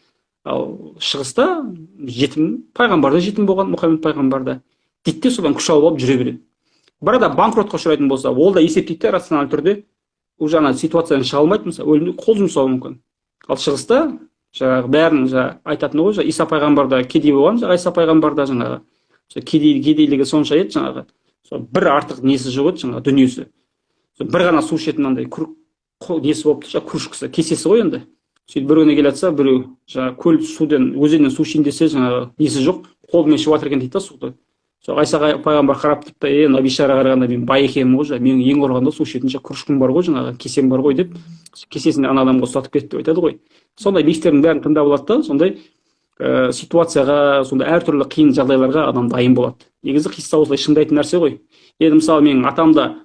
S2: Ал шығыста жетім, пайғамбарда жетім болған, Мұхаммед пайғамбарда дейді де содан күш алып жүре береді. Бір адам банкротқа ұшырайтын болса, ол да есептейді рационалды түрде, ол ситуацияны шыға алмайды, өлімге қол жұмсауы мүмкін. Ал шығыста бәрін айтатын ғой, Иса пайғамбарда кедей болған, Иса пайғамбарда кедейлігі сонша еді, бір артық несі жоқ еді, дүниесі. Бір ғана су ішетін андай несі болыпты, кружкасы, кесесі ғой енді. Сөйтіп бір күні келе жатса, біреу көл суден, өзеннен су ішейін десе, несі жоқ, қолымен ішіп жатыр екен дейді суды. Иса пайғамбар қарап тұрып, мына бейшараға қарағанда мен бай екенмін ғой, менің ең құрығанда су ішетін кружкам бар ғой, кесем бар ғой деп, кесесін ана адамға ұстатып кетті деп айтады ғой. Сондай мифтердің бәрін тыңдап алады да, сондай ситуацияға, сондай әртүрлі қиын жағдайларға адам дайын болады. Негізі қисса осылай шыңдайтын нәрсе ғой. Енді мысалы менің атамда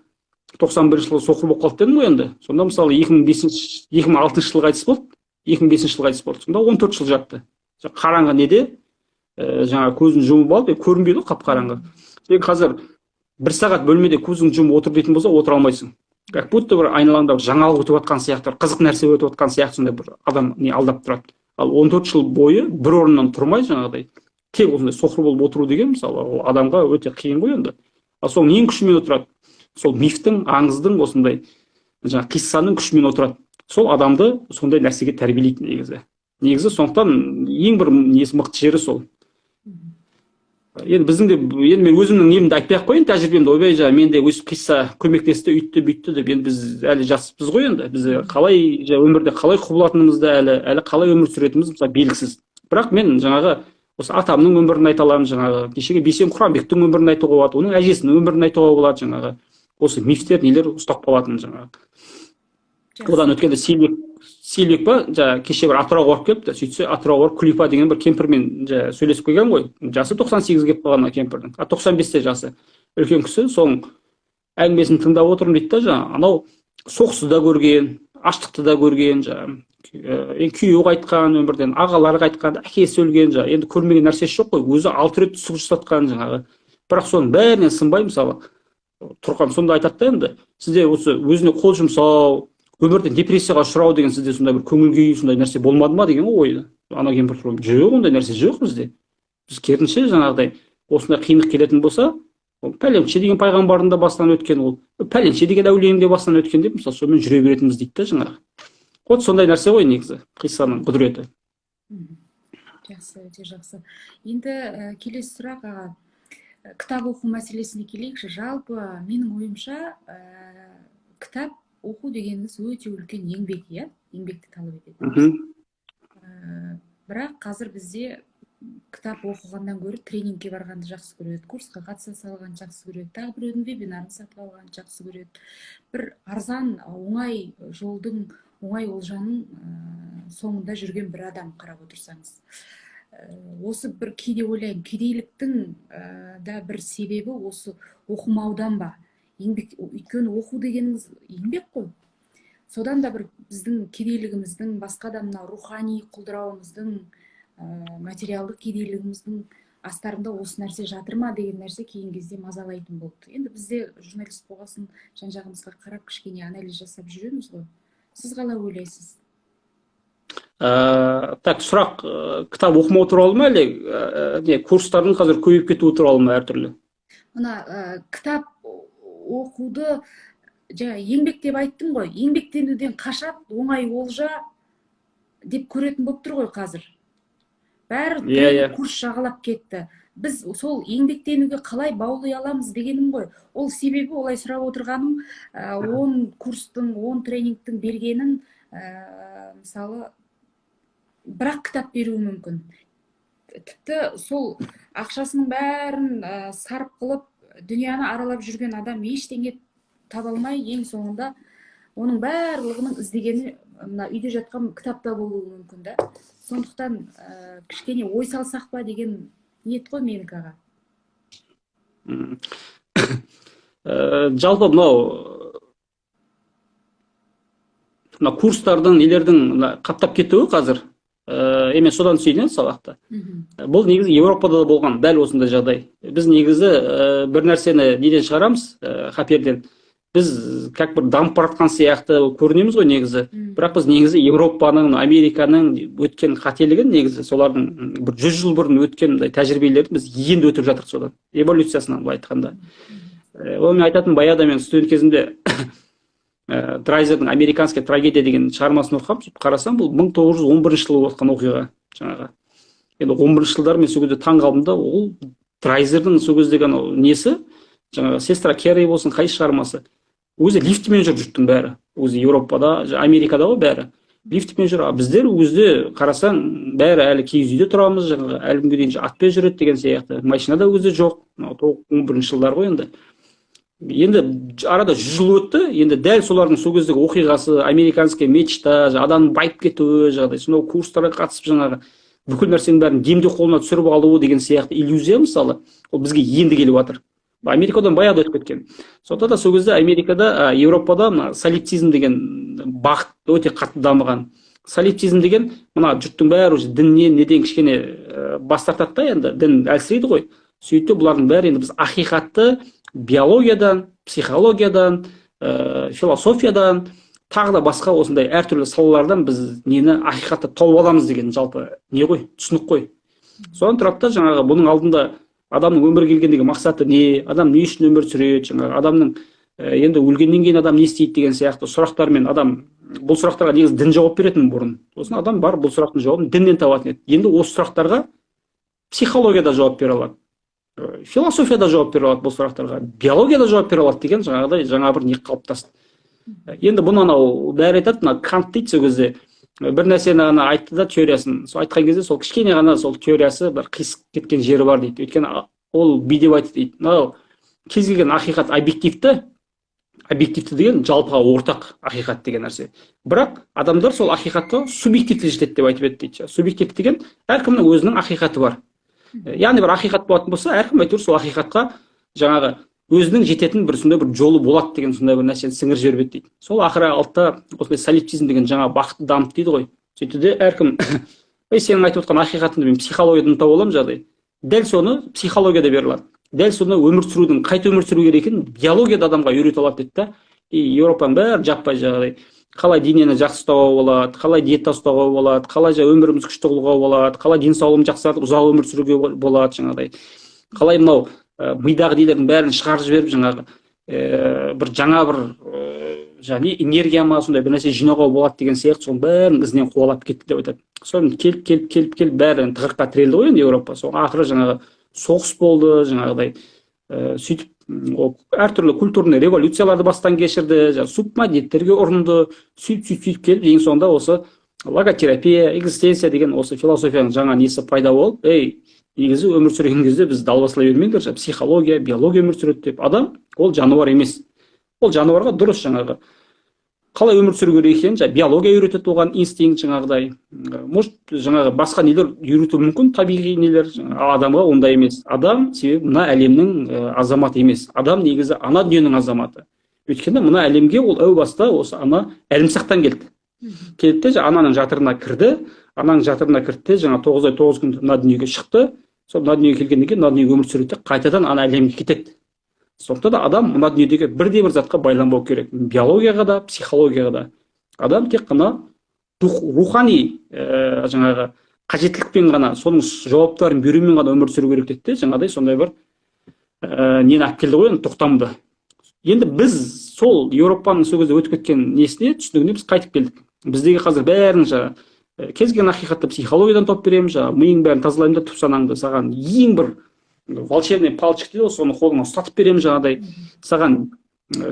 S2: 91 жылы соқыр болып қалды дедім ғой енді. Сонда мысалы 2006 жылы қайтыс болды, 2005 жылы қайтыс болды. Сонда 14 жыл жатты. Қараңғы неде, көзін жұмып алып, көрінбейді қап-қараңғы. Сен қазір 1 сағат бөлмеде көзің жұмып отыр дейтін болса, отыра алмайсың. Как будто бір айналаңда жаңалық өтіп жатқан сияқты, қызық нәрсе өтіп жатқан сияқты сондай бір адам алдап тұрады. Ал 14 жыл бойы бір орнынан тұрмай тек осындай соқыр болып отыру деген мысалы ол адамға өте қиын ғой енді. Ал соның ең күшімен отырады. Сол мифтің, аңыздың осындай қиссаның күшімен отырады. Сол адамды сондай нәрсеге тәрбиелейді негізі. Негізі сондықтан ең бір несі мықты жері сол. Енді біздің де, енді мен өзімнің немді айтпай-ақ қояйын, тәжірибемді ойбай, мен де өсіп қисса көмектесті, үйтті, бүйтті деп, енді біз әлі жаспыз ғой енді. Біз қалай өмірде қалай құбылатынымызды, әлі қалай өмір сүретініміз мысалы белгісіз. Бірақ мен осы атамның өмірін айта аламын, кешегі Бейсен Құранбектің өмірін айтуға болады, оның әжесінің өмірін айтуға болады, осы мифтер нелер ұстап қалатын Одан өткенде Сейілбек па, кеше бір Атырауға барып келіпті, сөйтсе Атырауға барып Күлипа деген бір кемпірмен сөйлесіп қойған ғой. Жасы 98 келіп қалған кемпірдің. 95-те жасы. Үлкен кісі, соның әңгімесін тыңдап отырмын дейді да, анау соғысты да көрген, аштықты да көрген, күйеуі қайтқан өмірден, ағалары қайтқан, әкесі өлген, енді көрмеген нәрсесі жоқ қой. Өзі 6 рет түсік жасатқан Бірақ соның бәрінен сынбай, мысалы, Тұрқан сонда айтады да енді, сізде осы өзіне қол жұмсау, өмірден депрессияға ұшырау деген сізде сондай бір көңіл күй, сондай нәрсе болмады ма деген ойды. Ана кемпір тұрып, жоқ, ондай нәрсе жоқ бізде. Біз керісінше осындай қиындық келетін болса, пәленше деген пайғамбардың да басынан өткен, ол пәленше деген әулиенің де басынан өткен деп, мысалы, сонымен жүре беретініміз дейді да Вот сондай нәрсе ғой негізі, қиссаның құдіреті.
S1: Жақсы, өте жақсы. Енді келесі сұрақ аға, кітап оқу мәселесіне келейікші. Жалпы менің ойымша кітап оқу дегеніңіз өте үлкен еңбек, еңбекті талап етеді. Бірақ қазір бізде кітап оқығаннан гөрі тренингке барғанды жақсы көреді, курсқа қатыса салған жақсы көреді, тағы біреудің вебинарын сатып алған жақсы көреді. Бір арзан, оңай жолдың, оңай олжаның соңында жүрген бір адам қарап отырсаңыз. Осы бір кейде ойлаймын, кедейліктің да бір себебі осы оқымаудан ба? еңбек, өйткені оқу дегеніңіз еңбек қой. Содан да бір біздің кедейлігіміздің, басқа да мына рухани құлдырауымыздың, материалдық кедейлігіміздің астарында осы нәрсе жатыр ма деген нәрсе кейін кезде мазалайтын болды. Енді бізде журналист болғасын жан-жағымызға қарап кішкене анализ жасап жүреміз ғой. Сіз қалай ойлайсыз?
S2: Так, сұрақ кітап оқымау туралы ма, әлде курстардың қазір көбейіп кетуі туралы ма әртүрлі?
S1: Мына кітап оқуды жаңа еңбек деп айттым ғой. Еңбектенуден қашап, оңай олжа деп көретін болып тұр ғой қазір. Бәрі курс жағалап кетті. Біз сол еңбектенуге қалай баулай аламыз дегенім ғой. Ол себебі олай сұрап отырғаным, 10 курстың, 10 тренингтің бергенін, мысалы, бірақ кітап беруі мүмкін. Тіпті сол ақшасының бәрін сарп қылып, дүнияны аралап жүрген адам ештеңе таба алмай, ең соңында оның барлығының іздегені мына үйде жатқан кітапта болуы мүмкін да. Сондықтан кішкене ой салсақ па деген ниет қой менікі аға.
S2: Жалпы мынау курстардың, нелердің қаптап кетуі қазір, мен содан түсейін сабақта. Бұл негізі Еуропада да болған дәл осындай жағдай. Біз негізі бір нәрсені неден шығарамыз, қаперден. Біз как бір дамып баратқан сияқты көрінеміз ғой негізі. Бірақ біз негізі Еуропаның, Американың өткен қателігін, негізі солардың бір 100 жыл бұрын өткен тәжірибелерді біз енді өтіп жатырмыз содан. Эволюциясынан былай айтқанда. Ол мен айтатын баяғыда мен студент кезімде Драйзердің «Американская трагедия» деген шығармасын оқып қарасам, бұл 1911 жылы отқан оқиға жаңағы. Енді 11 жылдар мен сол кезде таң қалдым да, ол Драйзердің сол кездегі несі, жаңағы сестра Керри болсын, қай шығармасы. Өзі лифтімен жүр жұрттың бәрі. Өзі Еуропада, Америкада ғой бәрі. Лифтімен жүр. Біздер өзі қарасаң, бәрі әлі киіз үйде тұрамыз, жаңағы әлі күнге дейін атпен жүреді деген сияқты. Машинада өзі жоқ. 11 жылдар ғой енді. Енді арада 100 жыл өтті, енді дәл солардың сол кездегі оқиғасы, американская мечта, адамның байып кетуі, жағдай, сонау курстарға қатысып жаңағы бүкіл нәрсенің бәрін демде қолына түсіріп алуы деген сияқты иллюзия мысалы, ол бізге енді келіп жатыр. Америкадан баяғыда өтіп кеткен. Сонда да сол кезде Америкада, Еуропада солипсизм деген бағыт өте қатты дамыған. Солипсизм деген мына жұрттың бәрі уже діннен, неден кішкене бас тартады да, енді дін әлсірейді ғой. Сөйтті бұлардың бәрі енді біз ақиқатты биологиядан, психологиядан, философиядан, тағы да басқа осындай әртүрлі салалардан біз нені ақиқатты тауып аламыз деген жалпы не ғой, түсінік қой. Содан тұрады да жаңағы бұның алдында адамның өмірге келгендегі мақсаты не, адам не үшін өмір сүреді, жаңағы адамның енді өлгеннен кейін адам не істейді деген сияқты сұрақтармен адам бұл сұрақтарға негізі дін жауап беретін бұрын. Сосын адам бар бұл сұрақтың жауабын діннен табатын еді. Енді осы сұрақтарға психологияда жауап бере алады. Философияда жауап бере алады бұл сұрақтарға, биологияда жауап бере алады деген жаңағыдай жаңа бір не қалыптасты. Енді бұны анау бәрі айтады, мына Кант дейді сол кезде бір нәрсені ғана айтты да теориясын, сол айтқан кезде сол кішкене ғана сол теориясы бір қисық кеткен жері бар дейді. Өйткені ол бүй деп айтты дейді. Мынау кез келген ақиқат объективті деген жалпыға ортақ ақиқат деген нәрсе. Бірақ адамдар сол ақиқатқа субъективті жетеді деп айтып еді дейді. Субъективті деген әркімнің өзінің ақиқаты бар. Яғни бір ақиқат болатын болса, әркім әйтеуір сол ақиқатқа жаңағы өзінің жететін бір сондай бір жолы болады деген сондай бір нәрсені сіңіріп жібереді дейді. Сол ақыры алтта осындай солипсизм деген жаңа бағытты дамып дейді ғой. Сөйтті де әркім сенің айтып отқан ақиқатыңды мен психологиядан тауып аламын жағдай. Дәл соны психологияда беріледі. Дәл соны өмір сүрудің қайта өмір сүру керек екенін биологияда адамға үйрете алады дейді да. Еуропаның бәрі жаппай жағдай. Қалай денені жақсы ұстауға болады, қалай диета ұстауға болады, қалай өміріміз күшті қылуға болады, қалай денсаулығын жақсартып ұзақ өмір сүруге болады жаңағыдай. Қалай мынау мидағы нелердің бәрін шығарып жіберіп жаңағы бір жаңа бір және энергия ма сондай бір нәрсе жинауға болады деген сияқты соның бәрін ізінен қуалап кетті деп айтады. Соны келіп бәрін тығырыққа тірелді ғой енді Еуропа. Сол ақыры жаңағы соғыс болды жаңағыдай. Сөйтіп әртүрлі культурный революцияларды бастан кешірді, субмәдениеттерге ұрынды, сөйтіп келіп ең соңында осы логотерапия, экзистенция деген осы философияның жаңа несі пайда болып, негізі өмір сүрген кезде біз далбасалай бермеңдер, психология, биология өмір сүреді деп. Адам ол жануар емес. Ол жануарға дұрыс жаңағы қалай өмір сүру керек екенін жаңағы биология үйретеді, оған инстинкт жаңағыдай. Может жаңағы басқа нелер үйретуі мүмкін, табиғи нелер. Адамға ондай емес. Адам себебі мына әлемнің азаматы емес. Адам негізі ана дүниенің азаматы. Өйткені мына әлемге ол әу баста осы ана әлімсақтан келді. Келді де ананың жатырына кірді. Ананың жатырына кірді де жаңа 9 ай 9 күн мына дүниеге шықты. Сол мына дүниеге келгеннен кейін мына дүниеге өмір сүреді, қайтадан ана әлемге кетеді. Сондықтан да адам мына дүниедегі бірде бір затқа байланбау керек. Биологияға да, психологияға да. Адам тек қана рухани жаңағы қажеттілікпен ғана, соның жауаптарын берумен ғана өмір сүру керек деді. Жаңағыдай сондай бір нені алып келді ғой, енді тоқтамды. Енді біз сол Еуропаның сол кезде өтіп кеткен несіне, түсінігіне біз қайтып келдік. Біздегі қазір бәрін жаңағы кез келген ақиқатты психологиядан тауып беремін, жаңағы миың бәрін тазалаймын да түп санаңды саған ең бір волшебный палочка дейді ғой, соны қолыңа ұстатып беремін, жаңағыдай саған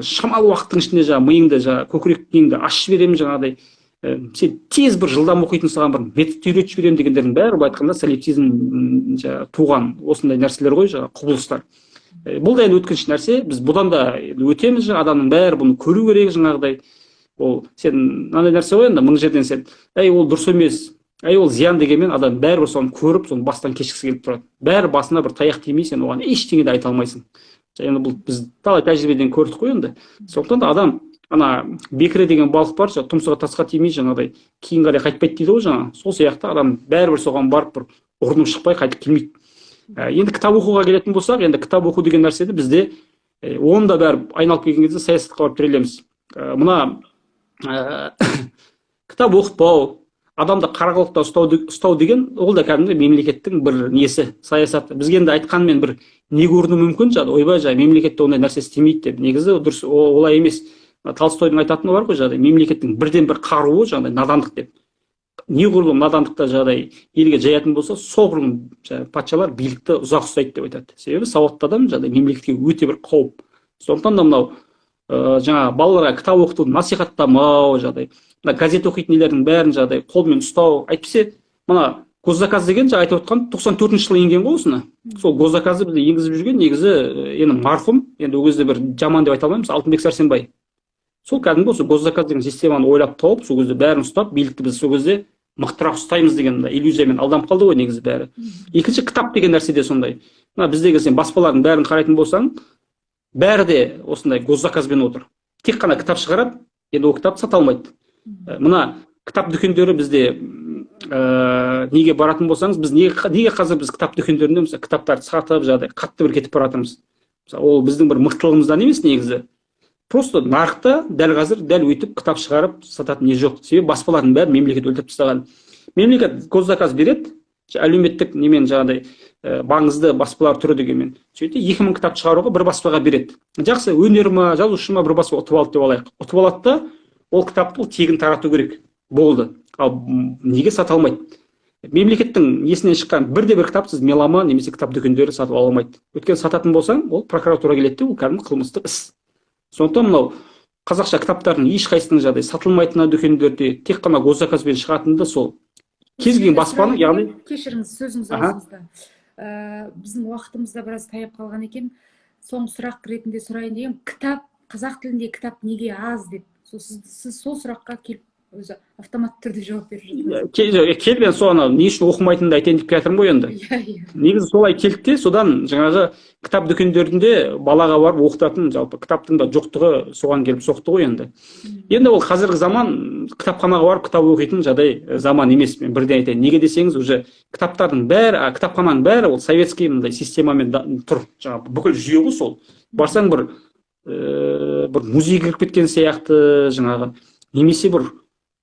S2: шамалы уақыттың ішінде жаңағы миыңды, жаңағы көкірек миыңды ашып беремін, жаңағыдай сен тез бір жылдам оқитын саған бір метод үйретіп жіберемін дегендердің бәрі былай айтқанда солипсизм туған осындай нәрселер ғой, жаңағы құбылыстар. Бұл да енді өткінші нәрсе, біз бұдан да өтеміз, адамның бәрі бұны көру керек, жаңағыдай. Ол сен мынандай нәрсе ғой, енді мың жерден сен ол дұрыс емес, ол зиян дегенмен адам бәрібір соны көріп, соны бастан кешкісі келіп тұрады. Бәрі басына бір таяқ тимей, сен оған ештеңе де айта алмайсың. Енді бұл біз талай тәжірибеден көрдік қой енді. Сондықтан да адам ана бекіре деген балық бар, тұмсығы тасқа тимей жаңағыдай кейін қарай қайтпайды дейді ғой жаңа. Сол сияқты адам бәрібір соған барып бір ұрынып шықпай қайтып келмейді. Енді кітап оқуға келетін болсақ, енді кітап оқу деген нәрсені бізде оны да бәрі айналып келген кезде саясатқа барып тірелеміз. Мына кітап оқытпау, адамды қарақалықта ұстау деген, ол да кәдімгі мемлекеттің бір несі, саясаты. Бізге енді айтқанмен бір не көріну мүмкін, ойбай мемлекетте ондай нәрсе істемейді деп. Негізі дұрыс олай емес. Толстойдың айтатыны бар ғой, мемлекеттің бірден бір қаруы надандық деп. Неғұрлым надандықта елге жаятын болса, соғұрлым патшалар билікті ұзақ ұстайды деп айтады. Себебі сауатты адам мемлекетке өте бір қауіп. Сондықтан да мынау жаңа балаларға кітап оқытуды насихаттамау, газет оқитын нелердің бәрін қолмен ұстау. Әйтпесе мына госзаказ деген айтып отқан 94-ші жылы енген ғой осыны. Сол госзаказды бізде енгізіп жүрген негізі енді марқұм, енді ол кезде бір жаман деп айта алмаймыз, Алтынбек Сәрсенбай. Сол кәдімгі осы госзаказ деген системаны ойлап тауып, сол кезде бәрін ұстап, билікті біз сол кезде мықтырақ ұстаймыз деген иллюзиямен алданып қалды ғой негізі бәрі. Екінші кітап деген нәрсе де сондай. Мына біздегі сен баспалардың бәрін қарайтын болсаң, бәрі де осындай госзаказбен отыр. Тек қана кітап шығарады, енді ол кітапты сата алмайды. Мына кітап дүкендері бізде неге баратын болсаңыз, біз неге қазір біз кітап дүкендерінде мысалы кітаптарды сатып, қатты бір кетіп баратырмыз. Ол біздің бір мықтылығымыздан емес негізі. Просто нарықта дәл қазір дәл өйтіп кітап шығарып сататын не жоқ. Себебі баспалардың бәрін мемлекет өлтіріп тастаған. Мемлекет госзаказ береді, әлеуметтік немен маңызды баспалар түрі дегенмен. Сөйтіп 2000 кітап шығаруға бір баспаға береді. Жақсы, өнер ма, жазушы ма бір баспа ұтып алды деп алайық. Ұтып алады да, ол кітапты тегін тарату керек. Болды. Ал неге сата алмайды? Мемлекеттің есінен шыққан бірде бір кітап сіз меломан немесе кітап дүкендері сатып ала алмайды. Өйткені сататын болсаң, ол прокуратура келеді, ол кәдімгі қылмыстық іс. Сондықтан мынау қазақша кітаптардың ешқайсының сатылмайтыны дүкендерде тек қана госзаказбен шығатыны да сол. Кез келген баспаның, яғни
S1: кешіріңіз, сөзіңіз ауызыңызда. Біздің уақытымызда біраз таяп қалған екен. Соңғы сұрақ ретінде сұрайын деген, кітап, қазақ тілінде кітап неге аз деп. Сіз сол сұраққа келіп өзі автоматты түрде жауап беріп жатырсыз.
S2: Келген соны не үшін оқымайтынымды айтайын деп келатырмын ғой енді. Негізі солай келдік те, содан жаңағы кітап дүкендерінде балаға барып оқытатын, жалпы кітаптың да жоқтығы соған келіп соқты ғой енді. Енді ол қазіргі заман кітапханаға барып кітап оқитын заман емес, мен бірден айтайын. Неге десеңіз, уже кітаптардың бәрі, кітапхананың бәрі ол советский мындай системамен тұр. Жаңағы бүкіл жүйе ғой сол. Барсаң бір музейге кіріп кеткен сияқты, жаңағы немесе бір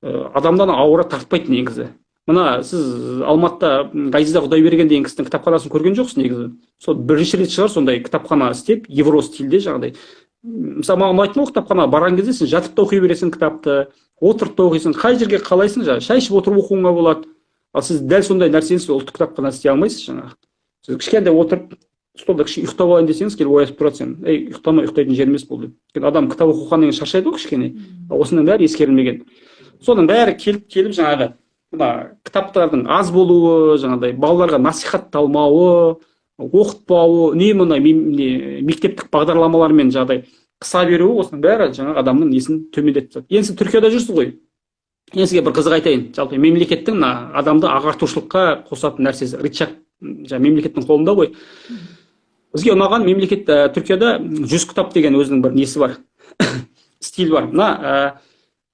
S2: адамдан ауыра тартпайды негізі. Мына сіз Алматыда Ғазиза Құдайберген деген кісінің кітапханасын көрген жоқсыз негізі. Сол бірінші рет шығар сондай кітапхана істеп, евро стильде жаңағыдай. Мысалы маған ұнайтын ол кітапханаға барған кезде сен жатып та оқи бересің кітапты, отырып та оқисың, қай жерге қалайсың, шай ішіп отырып оқуыңа болады. Ал сіз дәл сондай нәрсені сіз ұлттық кітапханада істей алмайсыз жаңағы. Сіз кішкентай отырып столда ұйықтап алайын десеңіз, келіп оятып тұрады сен. Ұйықтама, ұйықтайтын жер емес бұл деп. Адам кітап оқығаннан кейін шаршайды ғой кішкене. Осының бәрі ескерілмеген. Соның бәрі келіп жаңағы кітаптардың аз болуы, жаңағыдай балаларға насихатталмауы, оқытпауы, мектептік бағдарламалармен қыса беруі осының бәрі жаңағы адамның несін төмендетіп тастады. Енді сіз Түркияда жүрсіз ғой. Енді сізге бір қызық айтайын. Жалпы мемлекеттің мына адамды ағартушылыққа қосатын нәрсесі рычаг мемлекеттің қолында ғой. Бізге ұнаған мемлекет Түркияда 100 кітап деген өзінің бір несі бар, стиль бар. Мына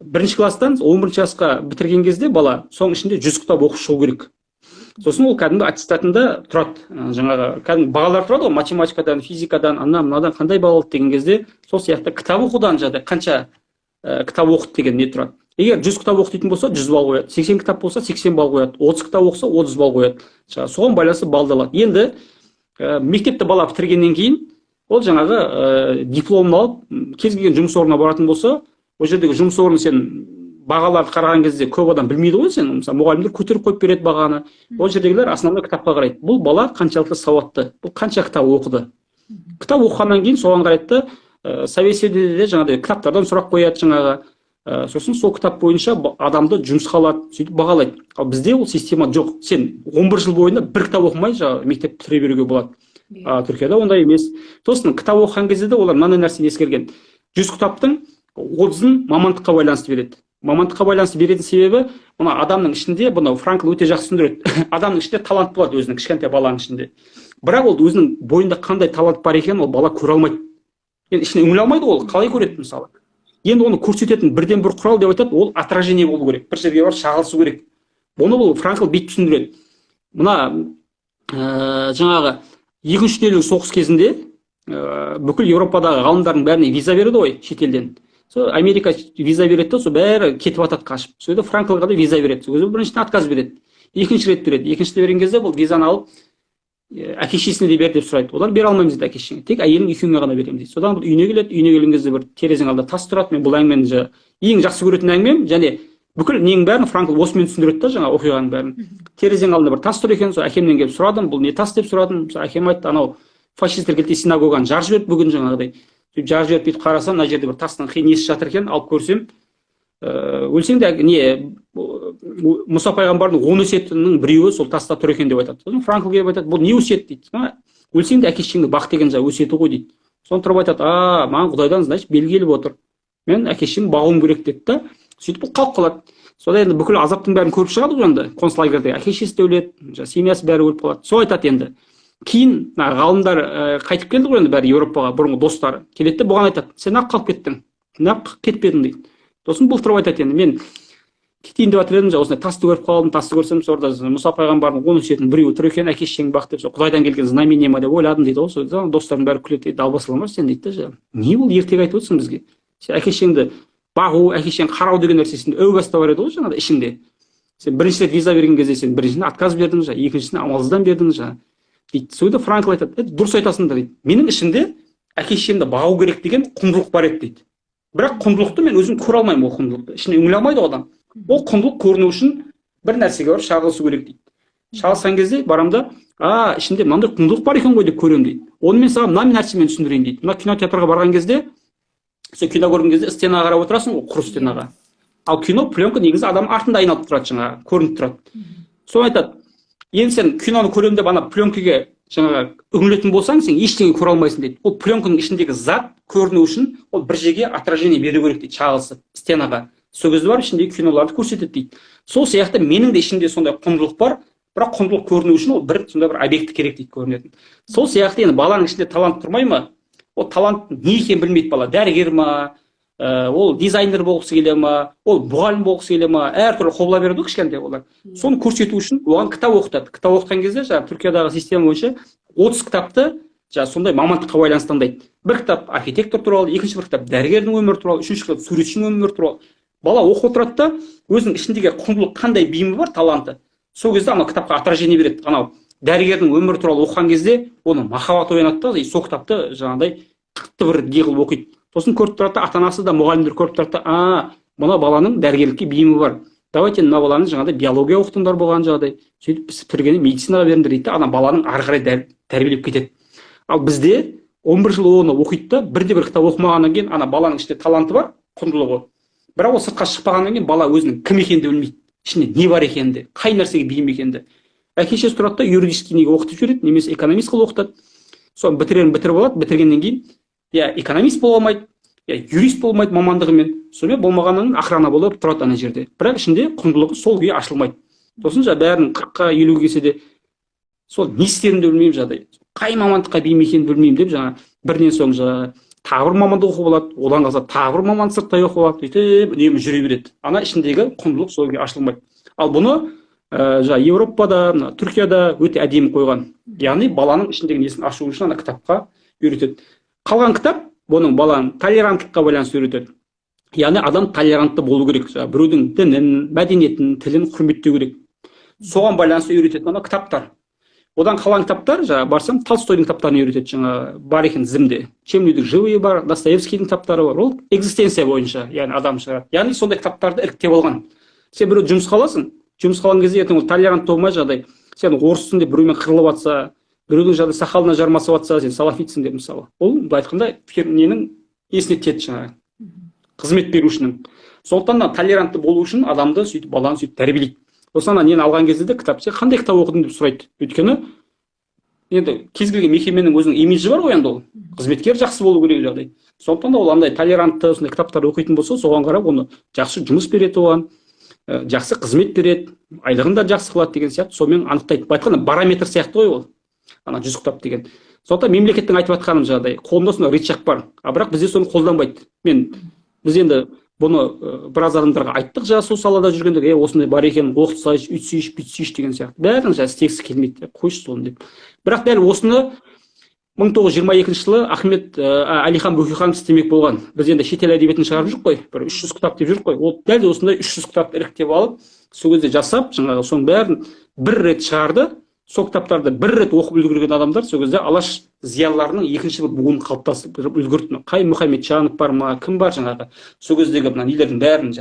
S2: бірінші класстан 11 жасқа бітірген кезде бала соның ішінде 100 кітап оқып шығу керек. Сосын ол кәдімгі аттестатында тұрады. Жаңағы кәдімгі бағалар тұрады ғой, математикадан, физикадан, мынадан қандай балл алды деген кезде сол сияқты кітап оқудан қанша кітап оқыды деген не тұрады. Егер 100 кітап оқитын болса 100 балл қояды, 80 кітап болса 80 балл қояды, 30 кітап оқыса 30 балл қояды. Соған байланысты балды алады. Енді мектепті бала бітіргеннен кейін ол жаңағы дипломын алып кез келген жұмыс орнына баратын болса, ол жердегі жұмыс орны сен бағаларды қараған кезде көп адам білмейді ғой, сен мысалы мұғалімдер көтеріп қойып береді бағаны. Ол жердегілер основной кітапқа қарайды. Бұл бала қаншалықты сауатты, бұл қанша кітап оқыды. Кітап оқығаннан кейін соған қарайды да собеседованиеде жаңағыдай кітаптардан сұрақ қояды жаңағы. Сосын сол кітап бойынша адамды жұмысқа алады, сөйтіп бағалайды. Ал бізде ол система жоқ. Сен 11 жыл бойында бір кітап оқымай жаңағы мектеп бітіре беруге болады. Түркияда ондай емес. Сосын кітап оқыған кезде де олар мынандай нәрсені ескерген. 100 кітаптың 30-ын мамандыққа байланысты береді. Мамандыққа байланысты беретін себебі, мына адамның ішінде, бұны Франкл өте жақсы түсіндіреді. Адамның ішінде талант болады, өзінің кішкентай баланың ішінде. Бірақ ол өзінің бойында қандай талант бар екенін ол бала көре алмайды. Енді ішіне үңіле алмайды, ол қалай көреді мысалы. Енді оны көрсететін бірден бір құрал деп айтады, ол отражение болу керек. Бір жерге барып шағылысу керек. Оны бұл Франкл бүйтіп түсіндіреді. Мына жаңағы екінші дүниежүзілік соғыс кезінде бүкіл Еуропадағы ғалымдардың бәріне виза береді ғой шетелден. Америка виза береді, сол бәрі кетіп атады қашып. Сөйді Франклға да виза береді. Өзі біріншіден отказ береді. Екінші рет береді. Екіншіде берген кезде бұл визаны алып әке-шешесіне де бер деп сұрайды. Олар бере алмаймыз дейді әке-шешеңе. Тек әйелің екеуіңе ғана беремін дейді. Содан бұл үйіне келеді. Үйіне келген кезде бір терезенің алдында тас тұрады. Мен бұл әңгімені ең жақсы көретін әңгімем, және бүкіл ненің бәрін Франкл осымен түсіндіреді да, жаңа оқиғаның бәрін. Терезенің алдында бір тас тұр екен, сол әкемнен келіп сұрадым, бұл не тас деп сұрадым. Әкем айтты, анау фашистер келді синагоганы жарып жіберді бүгін жаңағыдай. Сөйтіп жарып жіберіп бүйтіп қарасам, мына жерде бір тастың несі жатыр екен, алып көрсем, өлсең де не Мұса пайғамбардың 10 өсиетінің біреуі сол таста тұр екен деп айтады. Сосын Франкл келіп айтады, бұл не өсиет дейді. Өлсең де әке-шешеңді бақ деген өсиеті ғой дейді. Соны тұрып айтады, маған Құдайдан, значит, белгі келіп отыр. Мен әке-шешемді бағуым керек дейді да. Сөйтіп бұл қалып қалады. Сода енді бүкіл азаптың бәрін көріп шығады ғой енді концлагерьде. Әке-шешесі де өледі, семьясы бәрі өліп қалады. Сол айтады енді. Кейін ғалымдар қайтып келді ғой енді бәрі Еуропаға, бұрынғы достары. Келеді де бұған айтады, сен ақ қалып кеттің, неғып кетпедің дейді. Сосын бұл тұрып айтады енді, мен кетейін деп жатыр едім, осындай тасты көріп қалдым, тасты көрсем, сонда Мұса пайғамбардың 10 өсиетінің біреуі тұр екен, әке-шешеңді бақ деп, Құдайдан келген знамение ма деп ойладым дейді ғой. Достарым бәрі күледі дейді, далбасалама сен дейді да. Не бұл ертегі айтып отырсың бізге? Сен әке-шешеңді бағу, әке-шешеңді қарау деген нәрсесінде өу баста бар еді ғой жаңағыда ішіңде. Сен бірінші рет виза берген кезде сен біріншісіне отказ бердің, екіншісіне амалсыздан бердің дейді. Сөйді Франкл айтады, дұрыс айтасыңдар дейді. Менің ішімде әке-шешемді бағу керек деген құндылық бар еді дейді. Бірақ құндылықты мен өзім көре алмаймын, ол құндылықты. Ішіне үңіле алмайды адам. Ол құндылық көріну үшін бір нәрсеге барып шағылысу керек дейді. Шағылысқан кезде барамын да, ішінде мынандай құндылық бар екен ғой деп көремін дейді. Оны мен саған мына нәрсемен түсіндірейін дейді. Мына кинотеатрға барған кезде, сен кино көрген кезде стенаға қарап отырасың ғой, құр стенаға. Ал кино пленка негізі адам артында айналып тұрады, жаңағы көрініп тұрады. Соны айтады, енді сен киноны көремін деп ана пленкаға жаңағы үңілетін болсаң, сен ештеңе көре алмайсың дейді. Ол пленканың ішіндегі зат көріну үшін ол бір жерге отражение беру керек дейді, шағылысып стенаға. Сол кезде барып ішіндегі киноларды көрсетеді дейді. Сол сияқты менің де ішімде сондай құндылық бар, бірақ құндылық көріну үшін ол бір сондай бір объект керек дейді, көрінетін. Сол сияқты енді баланың ішінде талант тұрмай ма? Ол талант не екенін білмейді бала. Дәрігер ма, ол дизайнер болғысы келе ма, ол мұғалім болғысы келе ма, әртүрлі қобыла береді кішкентай олар. Соны көрсету үшін оған кітап оқытады. Кітап оқытқан кезде жаңағы Түркиядағы система бойынша 30 кітапты сондай мамандыққа байланысты таңдайды. Бір кітап архитектор туралы, екінші бір кітап дәрігердің өмірі туралы, үшінші кітап суретшінің өмірі туралы. Бала оқып отырады да, өзінің ішіндегі құндылық қандай бейімі бар, таланты. Сол кезде ана кітапқа отражение береді. Анау дәрігердің өмірі туралы оқыған кезде оны махаббат оянады да, сол кітапты жаңағыдай қатты бір не қылып оқиды. Сосын көріп тұрады да, ата-анасы да, мұғалімдер көріп тұрады да, мына баланың дәрігерлікке бейімі бар. Давайте мына баланы жаңағыдай биология оқытыңдар болған жағдай. Сөйтіп біз бітіргенде медицинаға беріңдер дейді, ана баланың ары қарай тәрбиелеп кетеді. Ал бізде 11 жыл оны оқиды да, бірде бір кітап оқымағаннан кейін ана баланың ішінде таланты бар, құндылығы. Бірақ ол сыртқа шықпағаннан кейін бала өзінің кім екенін білмейді. Ішінде не бар екенін, қай нәрсеге бейім екенін. Әке-шешесі тұрады да, юридический неге оқытып жібереді, немесе экономист қылып оқытады. Соны бітіріп алады, бітіргеннен кейін экономист бола алмайды, юрист болмайды мамандығымен, сонымен болмағаннан кейін охрана болып тұрады ана жерде, бірақ ішінде құндылығы сол күйі ашылмайды. Сосын бәрін 40-қа 50-ге келсе де сол не істерімді білмеймін, жағдай қай мамандыққа бейім екенін білмеймін деп бірінен соң тағы бір мамандық оқып алады, одан қалса тағы бір мамандық сырттай оқып алады, сөйтіп үнемі жүре береді. Ана ішіндегі құндылық сол күйі ашылмайды. Ал бұны Европада, Түркияда өте әдемі қойған. Яғни баланың ішіндегі несін ашу үшін ана кітапқа үйретеді. Қалған кітап бұның баланың толеранттылыққа байланысты үйретеді. Яғни адам толерантты болу керек. Біреудің дінін, мәдениетін, тілін құрметтеу керек. Соған байланысты үйрететін ана кітаптар. Одан қалған кітаптар, барсам, Толстойдың кітаптарын үйретеді, бар екен тізімде. Чемнюдің живые бар, Достоевскийдің кітаптары бар. Ол экзистенция бойынша, яғни адам шығарады. Яғни сондай кітаптарды іріктеп алған. Сен біреу жұмысқа аласың, жұмысқа алған кезде ертең ол толерант болмай жағдай, сен орыс тілінде біреумен қырылып жатса, біреудің сақалына жармасып жатса, сен салафитсің деп мысалы. Ол айтқанда ненің есіне түседі қызмет берушінің. Сондықтан да толерантты болу үшін адамды сөйтіп баланы сөйтіп тәрбиелейді. Осыдан нені алған кезде де кітап, сен қандай кітап оқыдың деп сұрайды. Өйткені енді кез келген мекеменің өзінің имиджі бар ғой, енді ол қызметкер жақсы болу керек жағдай. Сондықтан да ол андай толерантты сондай кітаптарды оқитын болса, соған қарап оны жақсы жұмыс береді, оған жақсы қызмет береді, айлығын да жақсы қылады деген сияқты, сонымен анықтайды. Айтқанда барометр сияқты ғой ол, ана 100 кітап деген. Сондықтан мемлекеттің айтып жатқаным жағдай, қолында сондай рычаг бар, бірақ бізде соны қолданбайды. Біз енді бұны біраз адамдарға айттық, сол салада жүргендер, осындай бар екен, оқытсайшы, үйтсейші, бүйтсейші деген сияқты. Бәрін істегісі келмейді, қойшы соны деп. Бірақ дәл осыны 1922 жылы Ахмет Әлихан Бөкейханов істемек болған. Біз енді шетел әдебиетін шығарып жүрік қой, бір 300 кітап деп жүрік қой. Ол дәл осындай 300 кітапты іріктеп алып, сол кезде жасап, соның бәрін бір рет шығарды. Сол кітаптарды бір рет оқып үлгерген адамдар сол кезде алаш зиялыларының екінші бір буынын қалыптастырып үлгерді. Қай Мұхамеджанов бар ма, кім бар сол кездегі мына нелердің бәрін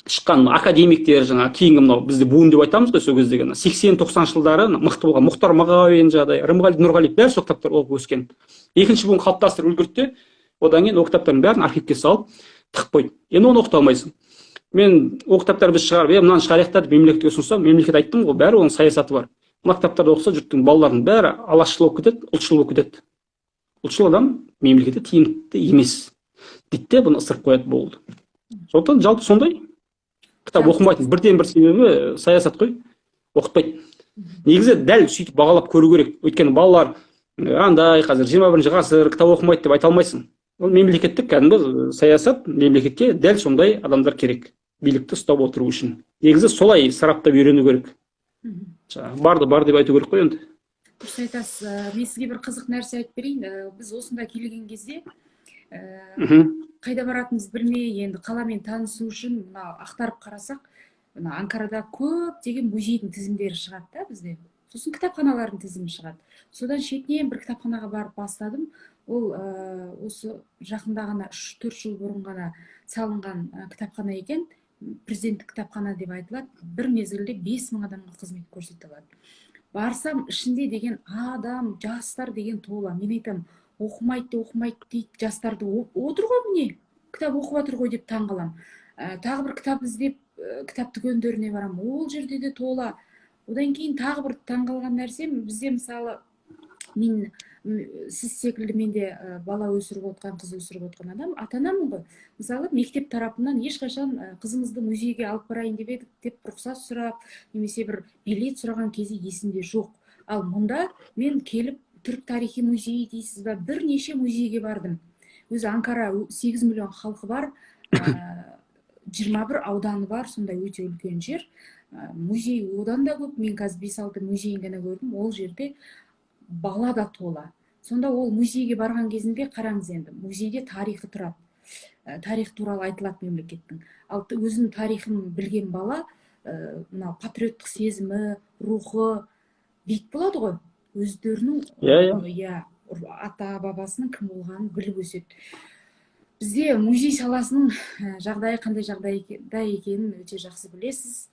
S2: шыққан академиктер, кейінгі мынау бізде буын деп айтамыз ғой, сол кездегі 80-90 жылдары мықты болған Мұхтар Мағауин, Рымғали Нұрғалиев бәрі сол кітаптар оқып өскен. Екінші буын қалыптастырып үлгерді. Одан кейін ол кітаптардың бәрін архивке салып тығып қойды. Енді оны оқыта алмайсың. Мен ол кітаптарды біз шығарып, мынаны шығарайық деп мемлекетке ұсынсам, мемлекет айттым ғой, бәрі оның саясаты бар. Мына кітаптарды оқыса, жұрттың балаларының бәрі алашшыл болып кетеді, ұлтшыл болып кетеді. Ұлтшыл адам мемлекетке тиімді емес дейді де, бұны ысырып қояды, болды. Сондықтан жалпы сондай кітап оқымайтын бірден бір себебі саясат қой, оқытпайды. Негізі дәл сөйтіп бағалап көру керек. Өйткені балалар андай қазір 21 ғасыр кітап оқымайды деп айта алмайсың. Ол мемлекеттік кәдімгі саясат, мемлекетке дәл сондай адамдар керек, билікті ұстап отыру үшін. Негізі солай сараптап үйрену керек. Барды бар деп айту керек қой енді.
S1: Дұрыс айтасыз. Мен сізге бір қызық нәрсе айтып берейін. Біз осында келген кезде қайда баратынымызды білмей, енді қаламен танысу үшін мына ақтарып қарасақ, мына Анкарада көп деген музейдің тізімдері шығады да бізде. Сосын кітапханалардың тізімі шығады. Содан шетінен бір кітапханаға барып бастадым. Ол осы жақында ғана 3-4 жыл бұрын ғана салынған кітапхана екен. Президенттік кітапхана деп айтылады. Бір мезгілде 5000 адамға қызмет көрсете алады. Барсам, ішінде деген адам, жастар деген тола. Мен айтам, оқымайды дейді, жастарды отыр ғой міне, кітап оқып отыр ғой деп таңғалам. Тағы бір кітап іздеп, кітап дүкендеріне барам. Ол жерде де тола. Одан кейін тағы бір таңғалған нәрсе, бізде мысалы сіз секілді менде бала өсіріп отқан, қыз өсіріп отқан адам, ата-анамын ғой. Мысалы, мектеп тарапынан ешқашан қызыңызды музейге алып барайын деп едік деп рұқсат сұрап, немесе бір билет сұраған кезде есімде жоқ. Ал мұнда мен келіп түрік тарихи музейі дейсіз ба, бірнеше музейге бардым. Өзі Анкара 8 миллион халқы бар, 21 ауданы бар, сондай өте үлкен жер. Музей одан да көп, мен қазір 5-6 музейін ғана көрдім, ол жерде бала да тола. Сонда ол музейге барған кезінде қараңыз енді, музейде тарихы тұрады. Тарих туралы айтылады мемлекеттің. Ал өзінің тарихын білген бала, патриоттық сезімі, рухы биік болады ғой. Өздерінің ата-бабасының кім болғанын біліп өседі. Бізде музей саласының жағдайы қандай жағдайда екенін өте жақсы білесіз.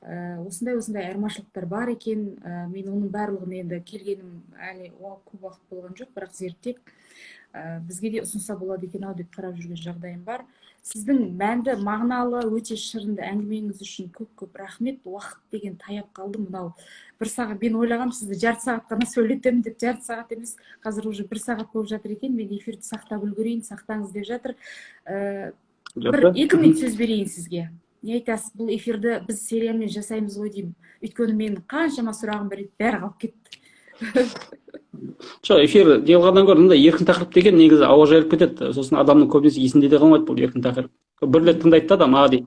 S1: Осындай айырмашылықтар бар екен. Мен оның барлығын енді келгенім әлі көп уақыт болған жоқ, бірақ зерттеп бізге де ұсынса болады екен ау деп қарап жүрген жағдайым бар. сіздің мәнді, мағыналы, өте шырынды әңгімеңіз үшін көп рахмет. Уақыт деген таяп қалды. Мынау 1 сағат, мен ойлағам сізді жарты сағат қана сөйлетемін деп, жарты сағат емес, қазір уже 1 сағат болып жатыр екен. Мен эфирді сақтап үлгерейін, сақтаңыз деп жатыр. Бір 2 минут сөз берейін сізге. Не айтасыз, бұл эфирді біз сериямен жасаймыз ғой деймін. Өйткені менің қаншама сұрағым бар еді, бәрі қалып кетті.
S2: Жоқ, эфир делғаннан гөрі мындай еркін тақырып деген негізі ауа жайылып кетеді. Сосын адамның көбінесе есінде де қалмайды бұл еркін тақырып. Бір рет тыңдайды да адам, дейді.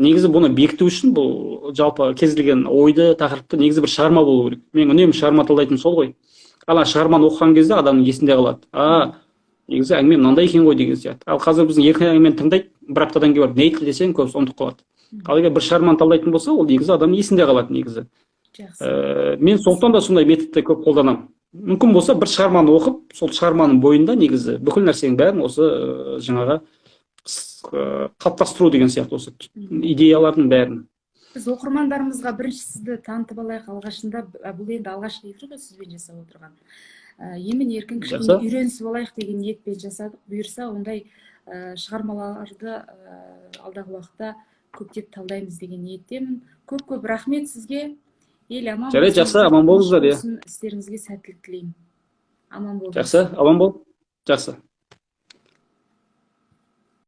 S2: Негізі бұны бекіту үшін бұл жалпы кез келген ойды, тақырыпты негізі бір шығарма болу керек. Мен үнемі шығарма талдайтыным сол ғой. Ана шығарманы оқыған кезде адамның есінде қалады. Негізі әңгіме мынандай екен ғой деген сияқты. Ал қазір біздің еркін әңгімені тыңдайды, бір аптадан кейін барып не айтты десең көбісі ұмытып қалады. Ал егер бір шығарманы талдайтын болса, ол негізі адамның есінде қалады негізі. Мен сондықтан да сондай методты көп қолданамын. Мүмкін болса бір шығарманы оқып, сол шығарманың бойында негізі бүкіл нәрсенің бәрін осы жаңағы қалыптастыру деген сияқты, осы идеялардың бәрін.
S1: Біз оқырмандарымызға бірінші сізді танытып алайық. Алғашында бұл енді алғашқы эфир ғой сізбен жасап отырған. Емін еркін кішкене үйренісіп алайық деген ниетпен жасадық. Бұйырса ондай шығармаларды алдағы уақытта көптеп талдаймыз деген ниеттемін. Көп рахмет сізге. Ел аман болсын.
S2: Жарайды, жақсы, аман болыңыздар.
S1: Істеріңізге сәттілік тілеймін. Аман болыңыз.
S2: Жақсы, аман бол. Жақсы.